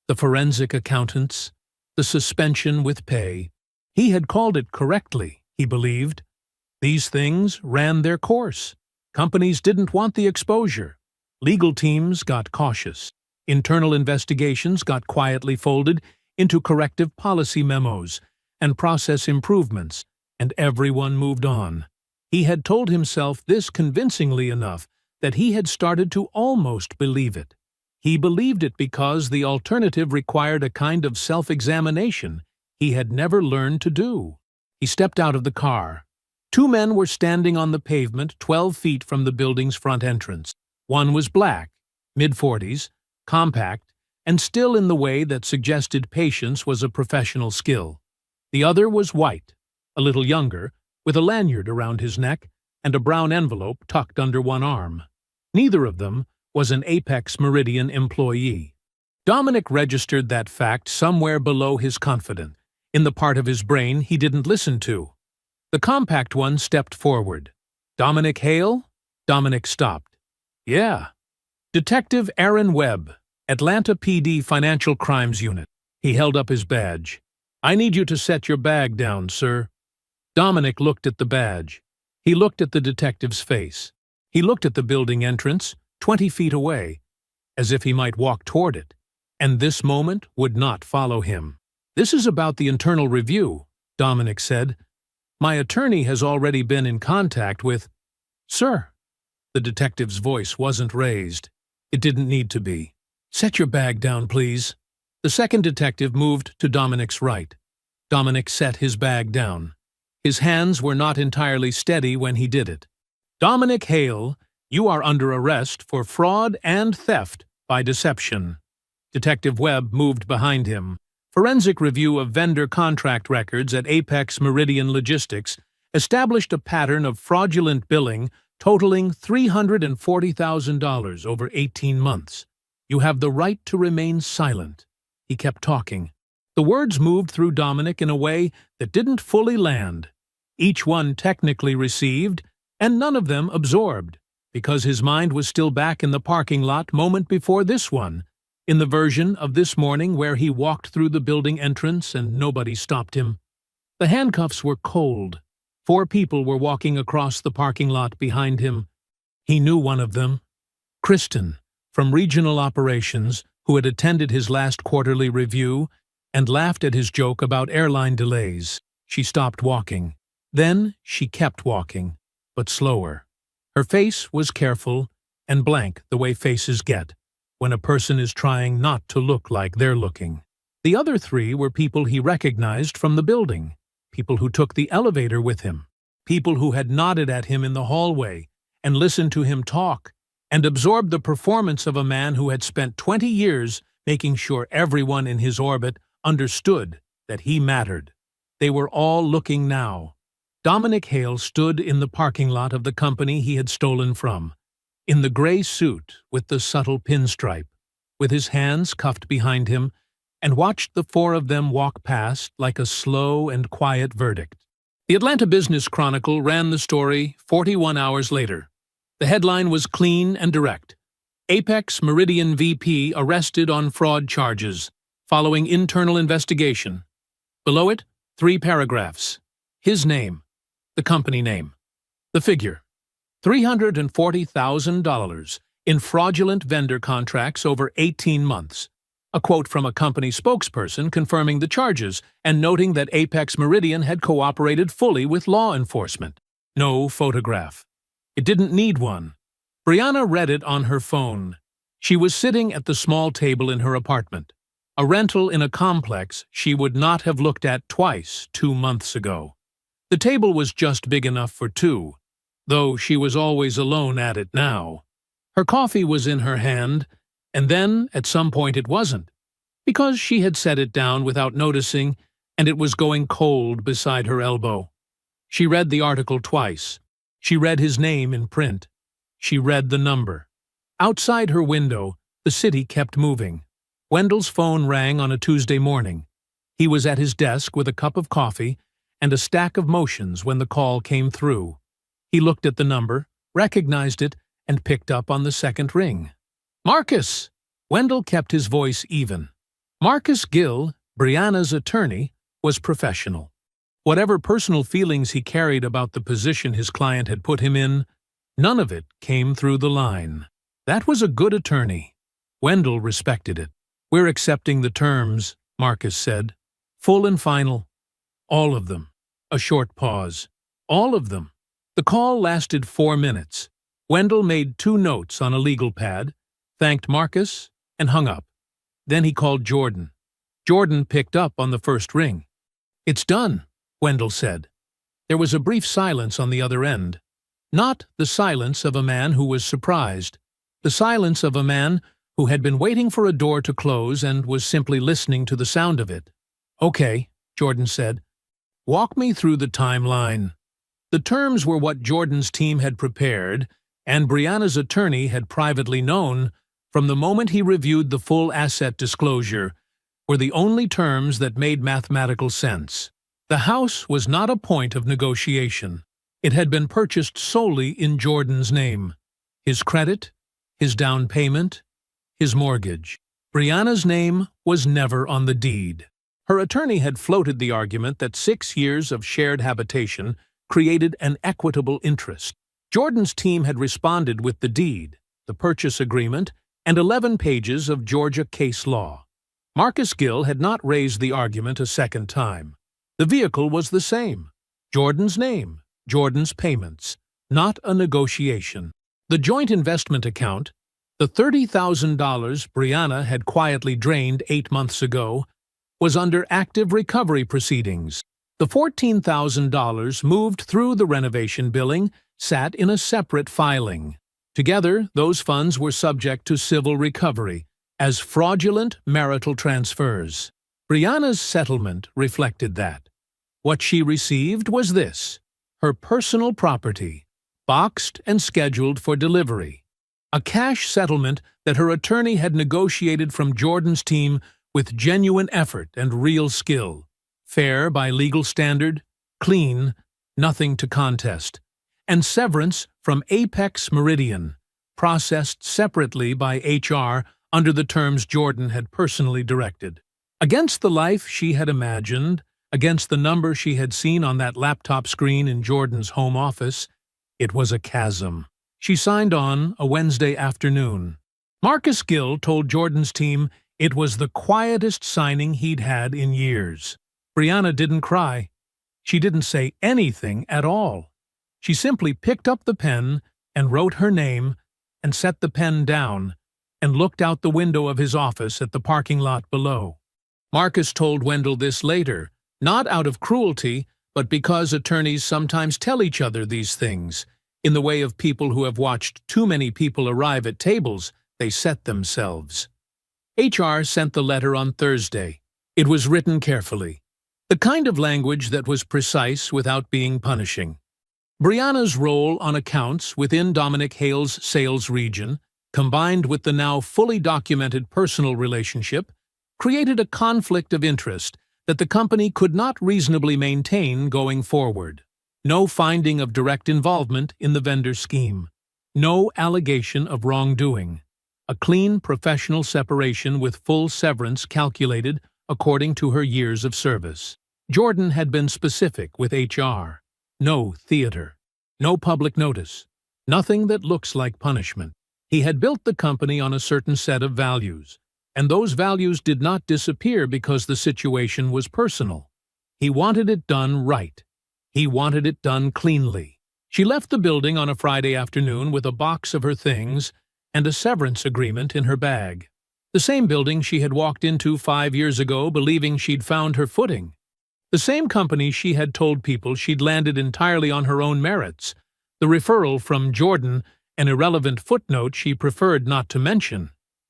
the forensic accountants, the suspension with pay. He had called it correctly, he believed. These things ran their course. Companies didn't want the exposure. Legal teams got cautious. Internal investigations got quietly folded into corrective policy memos and process improvements, and everyone moved on. He had told himself this convincingly enough that he had started to almost believe it. He believed it because the alternative required a kind of self-examination he had never learned to do. He stepped out of the car. 2 men were standing on the pavement 12 feet from the building's front entrance. One was black, mid-40s, compact, and still in the way that suggested patience was a professional skill. The other was white, a little younger, with a lanyard around his neck and a brown envelope tucked under one arm. Neither of them was an Apex Meridian employee. Dominic registered that fact somewhere below his confident, in the part of his brain he didn't listen to. The compact one stepped forward. "Dominic Hale?" Dominic stopped. "Yeah." "Detective Aaron Webb, Atlanta PD Financial Crimes Unit." He held up his badge. "I need you to set your bag down, sir." Dominic looked at the badge. He looked at the detective's face. He looked at the building entrance, 20 feet away, as if he might walk toward it, and this moment would not follow him. "This is about the internal review," Dominic said. "My attorney has already been in contact with—" "Sir." The detective's voice wasn't raised. It didn't need to be. "Set your bag down, please." The second detective moved to Dominic's right. Dominic set his bag down. His hands were not entirely steady when he did it. "Dominic Hale, you are under arrest for fraud and theft by deception." Detective Webb moved behind him. Forensic review of vendor contract records at Apex Meridian Logistics established a pattern of fraudulent billing totaling $340,000 over 18 months. "You have the right to remain silent." He kept talking. The words moved through Dominic in a way that didn't fully land. Each one technically received, and none of them absorbed, because his mind was still back in the parking lot moment before this one, in the version of this morning where he walked through the building entrance and nobody stopped him. The handcuffs were cold. 4 people were walking across the parking lot behind him. He knew one of them. Kristen, from Regional Operations, who had attended his last quarterly review and laughed at his joke about airline delays. She stopped walking. Then she kept walking, but slower. Her face was careful and blank the way faces get when a person is trying not to look like they're looking. The other 3 were people he recognized from the building, people who took the elevator with him, people who had nodded at him in the hallway and listened to him talk and absorbed the performance of a man who had spent 20 years making sure everyone in his orbit understood that he mattered. They were all looking now. Dominic Hale stood in the parking lot of the company he had stolen from, in the gray suit with the subtle pinstripe, with his hands cuffed behind him, and watched the 4 of them walk past like a slow and quiet verdict. The Atlanta Business Chronicle ran the story 41 hours later. The headline was clean and direct. Apex Meridian VP arrested on fraud charges, following internal investigation. Below it, 3 paragraphs. His name, the company name, the figure, $340,000 in fraudulent vendor contracts over 18 months. A quote from a company spokesperson confirming the charges and noting that Apex Meridian had cooperated fully with law enforcement. No photograph. It didn't need one. Brianna read it on her phone. She was sitting at the small table in her apartment, a rental in a complex she would not have looked at twice 2 months ago. The table was just big enough for 2, though she was always alone at it now. Her coffee was in her hand, and then, at some point, it wasn't, because she had set it down without noticing, and it was going cold beside her elbow. She read the article twice. She read his name in print. She read the number. Outside her window, the city kept moving. Wendell's phone rang on a Tuesday morning. He was at his desk with a cup of coffee and a stack of motions when the call came through. He looked at the number, recognized it, and picked up on the second ring. "Marcus!" Wendell kept his voice even. Marcus Gill, Brianna's attorney, was professional. Whatever personal feelings he carried about the position his client had put him in, none of it came through the line. That was a good attorney. Wendell respected it. "We're accepting the terms," Marcus said. "Full and final. All of them." A short pause. "All of them." The call lasted 4 minutes. Wendell made 2 notes on a legal pad, thanked Marcus, and hung up. Then he called Jordan. Jordan picked up on the first ring. "It's done," Wendell said. There was a brief silence on the other end. Not the silence of a man who was surprised. The silence of a man who had been waiting for a door to close and was simply listening to the sound of it. "Okay," Jordan said. Walk me through the timeline. The terms were what Jordan's team had prepared, and Brianna's attorney had privately known from the moment he reviewed the full asset disclosure were the only terms that made mathematical sense. The house was not a point of negotiation. It had been purchased solely in Jordan's name. His credit, his down payment, his mortgage. Brianna's name was never on the deed. Her attorney had floated the argument that 6 years of shared habitation created an equitable interest. Jordan's team had responded with the deed, the purchase agreement, and 11 pages of Georgia case law. Marcus Gill had not raised the argument a second time. The vehicle was the same. Jordan's name, Jordan's payments, not a negotiation. The joint investment account, the $30,000 Brianna had quietly drained 8 months ago, was under active recovery proceedings. The $14,000 moved through the renovation billing sat in a separate filing. Together, those funds were subject to civil recovery as fraudulent marital transfers. Brianna's settlement reflected that. What she received was this: her personal property, boxed and scheduled for delivery. A cash settlement that her attorney had negotiated from Jordan's team with genuine effort and real skill. Fair by legal standard, clean, nothing to contest. And severance from Apex Meridian, processed separately by HR under the terms Jordan had personally directed. Against the life she had imagined, against the number she had seen on that laptop screen in Jordan's home office, it was a chasm. She signed on a Wednesday afternoon. Marcus Gill told Jordan's team it was the quietest signing he'd had in years. Brianna didn't cry. She didn't say anything at all. She simply picked up the pen and wrote her name and set the pen down and looked out the window of his office at the parking lot below. Marcus told Wendell this later, not out of cruelty, but because attorneys sometimes tell each other these things. In the way of people who have watched too many people arrive at tables, they set themselves. HR sent the letter on Thursday. It was written carefully. The kind of language that was precise without being punishing. Brianna's role on accounts within Dominic Hale's sales region, combined with the now fully documented personal relationship, created a conflict of interest that the company could not reasonably maintain going forward. No finding of direct involvement in the vendor scheme. No allegation of wrongdoing. A clean professional separation with full severance calculated according to her years of service. Jordan had been specific with HR. No theater. No public notice. Nothing that looks like punishment. He had built the company on a certain set of values, and those values did not disappear because the situation was personal. He wanted it done right. He wanted it done cleanly. She left the building on a Friday afternoon with a box of her things and a severance agreement in her bag. The same building she had walked into 5 years ago believing she'd found her footing. The same company she had told people she'd landed entirely on her own merits. The referral from Jordan, an irrelevant footnote she preferred not to mention.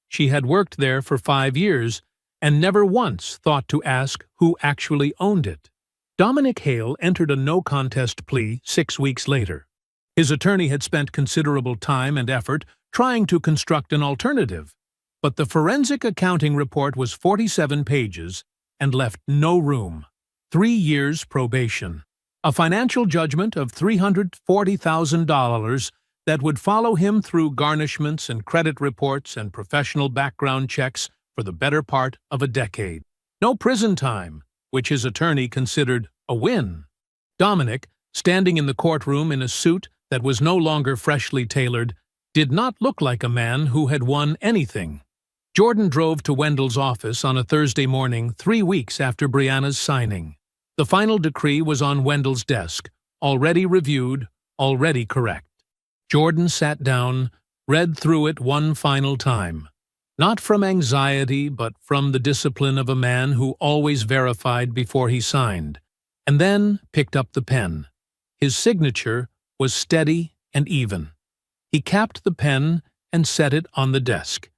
She had worked there for 5 years and never once thought to ask who actually owned it. Dominic Hale entered a no-contest plea 6 weeks later. His attorney had spent considerable time and effort trying to construct an alternative, but the forensic accounting report was 47 pages and left no room. 3 years probation. A financial judgment of $340,000 that would follow him through garnishments and credit reports and professional background checks for the better part of a decade. No prison time, which his attorney considered a win. Dominic, standing in the courtroom in a suit that was no longer freshly tailored, did not look like a man who had won anything. Jordan drove to Wendell's office on a Thursday morning 3 weeks after Brianna's signing. The final decree was on Wendell's desk, already reviewed, already correct. Jordan sat down, read through it one final time. Not from anxiety, but from the discipline of a man who always verified before he signed, and then picked up the pen. His signature was steady and even. He capped the pen and set it on the desk.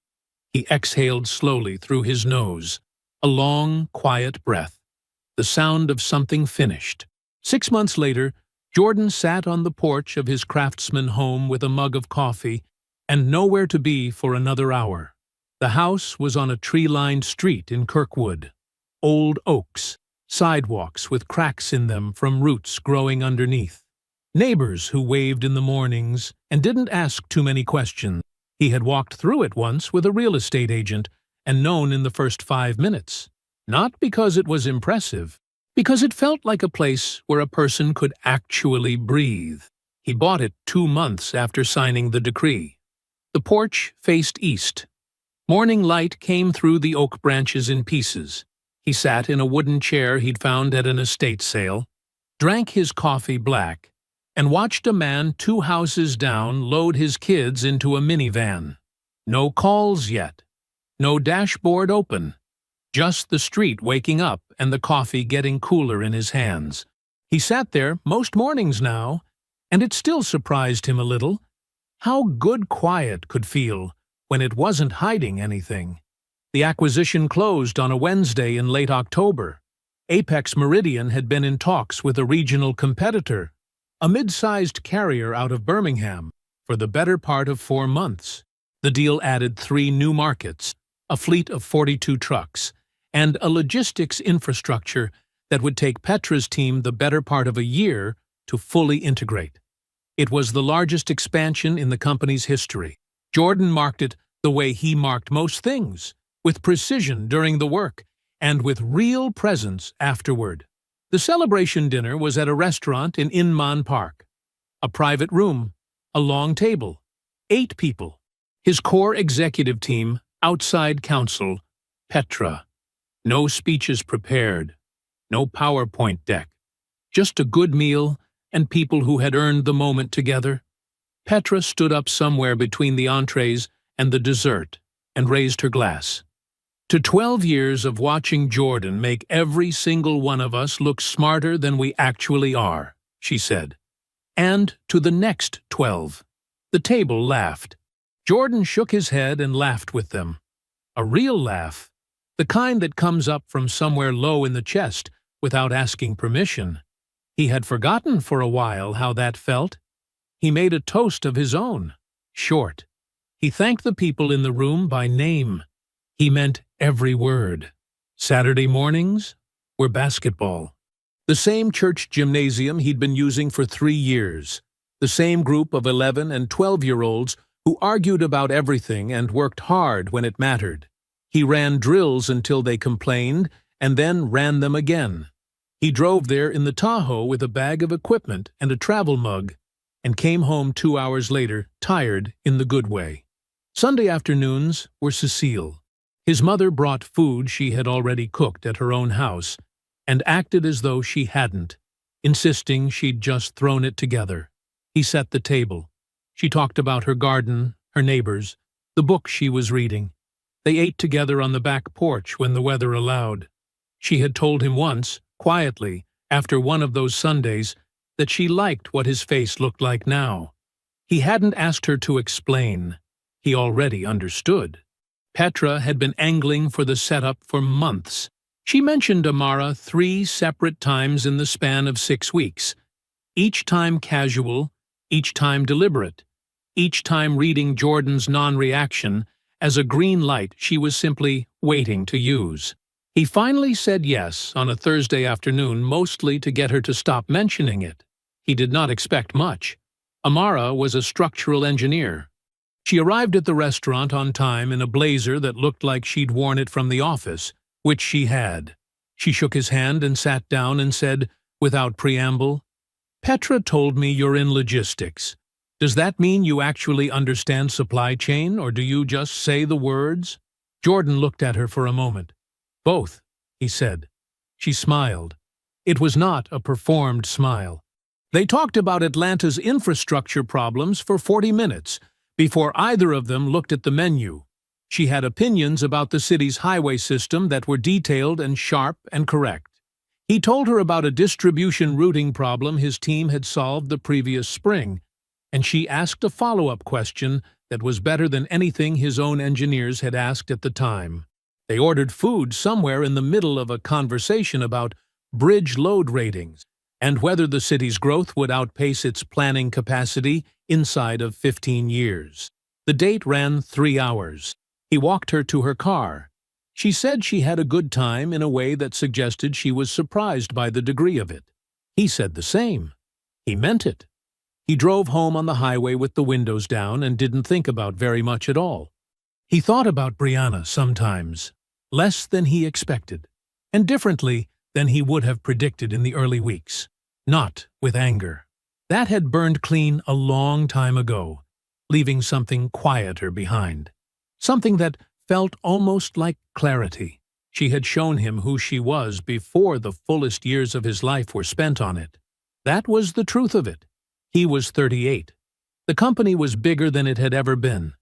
He exhaled slowly through his nose, a long, quiet breath. the sound of something finished. 6 months later, Jordan sat on the porch of his craftsman home with a mug of coffee and nowhere to be for another hour. The house was on a tree-lined street in Kirkwood. Old oaks, sidewalks with cracks in them from roots growing underneath. Neighbors who waved in the mornings and didn't ask too many questions. He had walked through it once with a real estate agent and known in the first 5 minutes. Not because it was impressive, because it felt like a place where a person could actually breathe. He bought it 2 months after signing the decree. The porch faced east. Morning light came through the oak branches in pieces. He sat in a wooden chair he'd found at an estate sale, drank his coffee black, and watched a man 2 houses down load his kids into a minivan. No calls yet. No dashboard open. Just the street waking up and the coffee getting cooler in his hands. He sat there most mornings now, and it still surprised him a little how good quiet could feel when it wasn't hiding anything. The acquisition closed on a Wednesday in late October. Apex Meridian had been in talks with a regional competitor, a mid-sized carrier out of Birmingham, for the better part of 4 months. The deal added 3 new markets, a fleet of 42 trucks, and a logistics infrastructure that would take Petra's team the better part of a year to fully integrate. It was the largest expansion in the company's history. Jordan marked it the way he marked most things, with precision during the work, and with real presence afterward. The celebration dinner was at a restaurant in Inman Park. A private room, a long table, 8 people. His core executive team, outside counsel, Petra. No speeches prepared, no PowerPoint deck. Just a good meal and people who had earned the moment together. Petra stood up somewhere between the entrees and the dessert and raised her glass. To 12 years of watching Jordan make every single one of us look smarter than we actually are, she said. And to the next 12. The table laughed. Jordan shook his head and laughed with them. A real laugh, the kind that comes up from somewhere low in the chest without asking permission. He had forgotten for a while how that felt. He made a toast of his own, short. He thanked the people in the room by name. He meant every word. Saturday mornings were basketball. The same church gymnasium he'd been using for 3 years. The same group of 11 and 12-year-olds who argued about everything and worked hard when it mattered. He ran drills until they complained and then ran them again. He drove there in the Tahoe with a bag of equipment and a travel mug and came home 2 hours later, tired in the good way. Sunday afternoons were Cecile. His mother brought food she had already cooked at her own house and acted as though she hadn't, insisting she'd just thrown it together. He set the table. She talked about her garden, her neighbors, the book she was reading. They ate together on the back porch when the weather allowed. She had told him once, quietly, after one of those Sundays, that she liked what his face looked like now. He hadn't asked her to explain. He already understood. Petra had been angling for the setup for months. She mentioned Amara 3 separate times in the span of 6 weeks, each time casual, each time deliberate, each time reading Jordan's non-reaction as a green light she was simply waiting to use. He finally said yes on a Thursday afternoon, mostly to get her to stop mentioning it. He did not expect much. Amara was a structural engineer. She arrived at the restaurant on time in a blazer that looked like she'd worn it from the office, which she had. She shook his hand and sat down and said, without preamble, "Petra told me you're in logistics. Does that mean you actually understand supply chain, or do you just say the words?" Jordan looked at her for a moment. "Both," he said. She smiled. It was not a performed smile. They talked about Atlanta's infrastructure problems for 40 minutes, before either of them looked at the menu. She had opinions about the city's highway system that were detailed and sharp and correct. He told her about a distribution routing problem his team had solved the previous spring, and she asked a follow-up question that was better than anything his own engineers had asked at the time. They ordered food somewhere in the middle of a conversation about bridge load ratings, and whether the city's growth would outpace its planning capacity inside of 15 years. The date ran 3 hours. He walked her to her car. She said she had a good time in a way that suggested she was surprised by the degree of it. He said the same. He meant it. He drove home on the highway with the windows down and didn't think about very much at all. He thought about Brianna sometimes, less than he expected, and differently than he would have predicted in the early weeks. Not with anger. That had burned clean a long time ago, leaving something quieter behind. Something that felt almost like clarity. She had shown him who she was before the fullest years of his life were spent on it. That was the truth of it. He was 38. The company was bigger than it had ever been.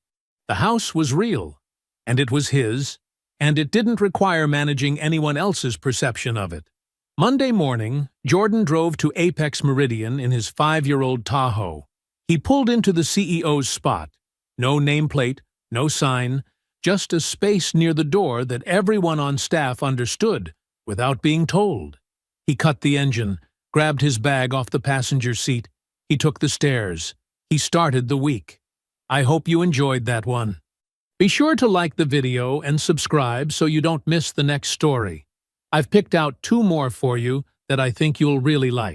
The house was real, and it was his, and it didn't require managing anyone else's perception of it. Monday morning, Jordan drove to Apex Meridian in his 5-year-old Tahoe. He pulled into the CEO's spot. No nameplate, no sign, just a space near the door that everyone on staff understood without being told. He cut the engine, grabbed his bag off the passenger seat. He took the stairs. He started the week. I hope you enjoyed that one. Be sure to like the video and subscribe so you don't miss the next story. I've picked out 2 more for you that I think you'll really like.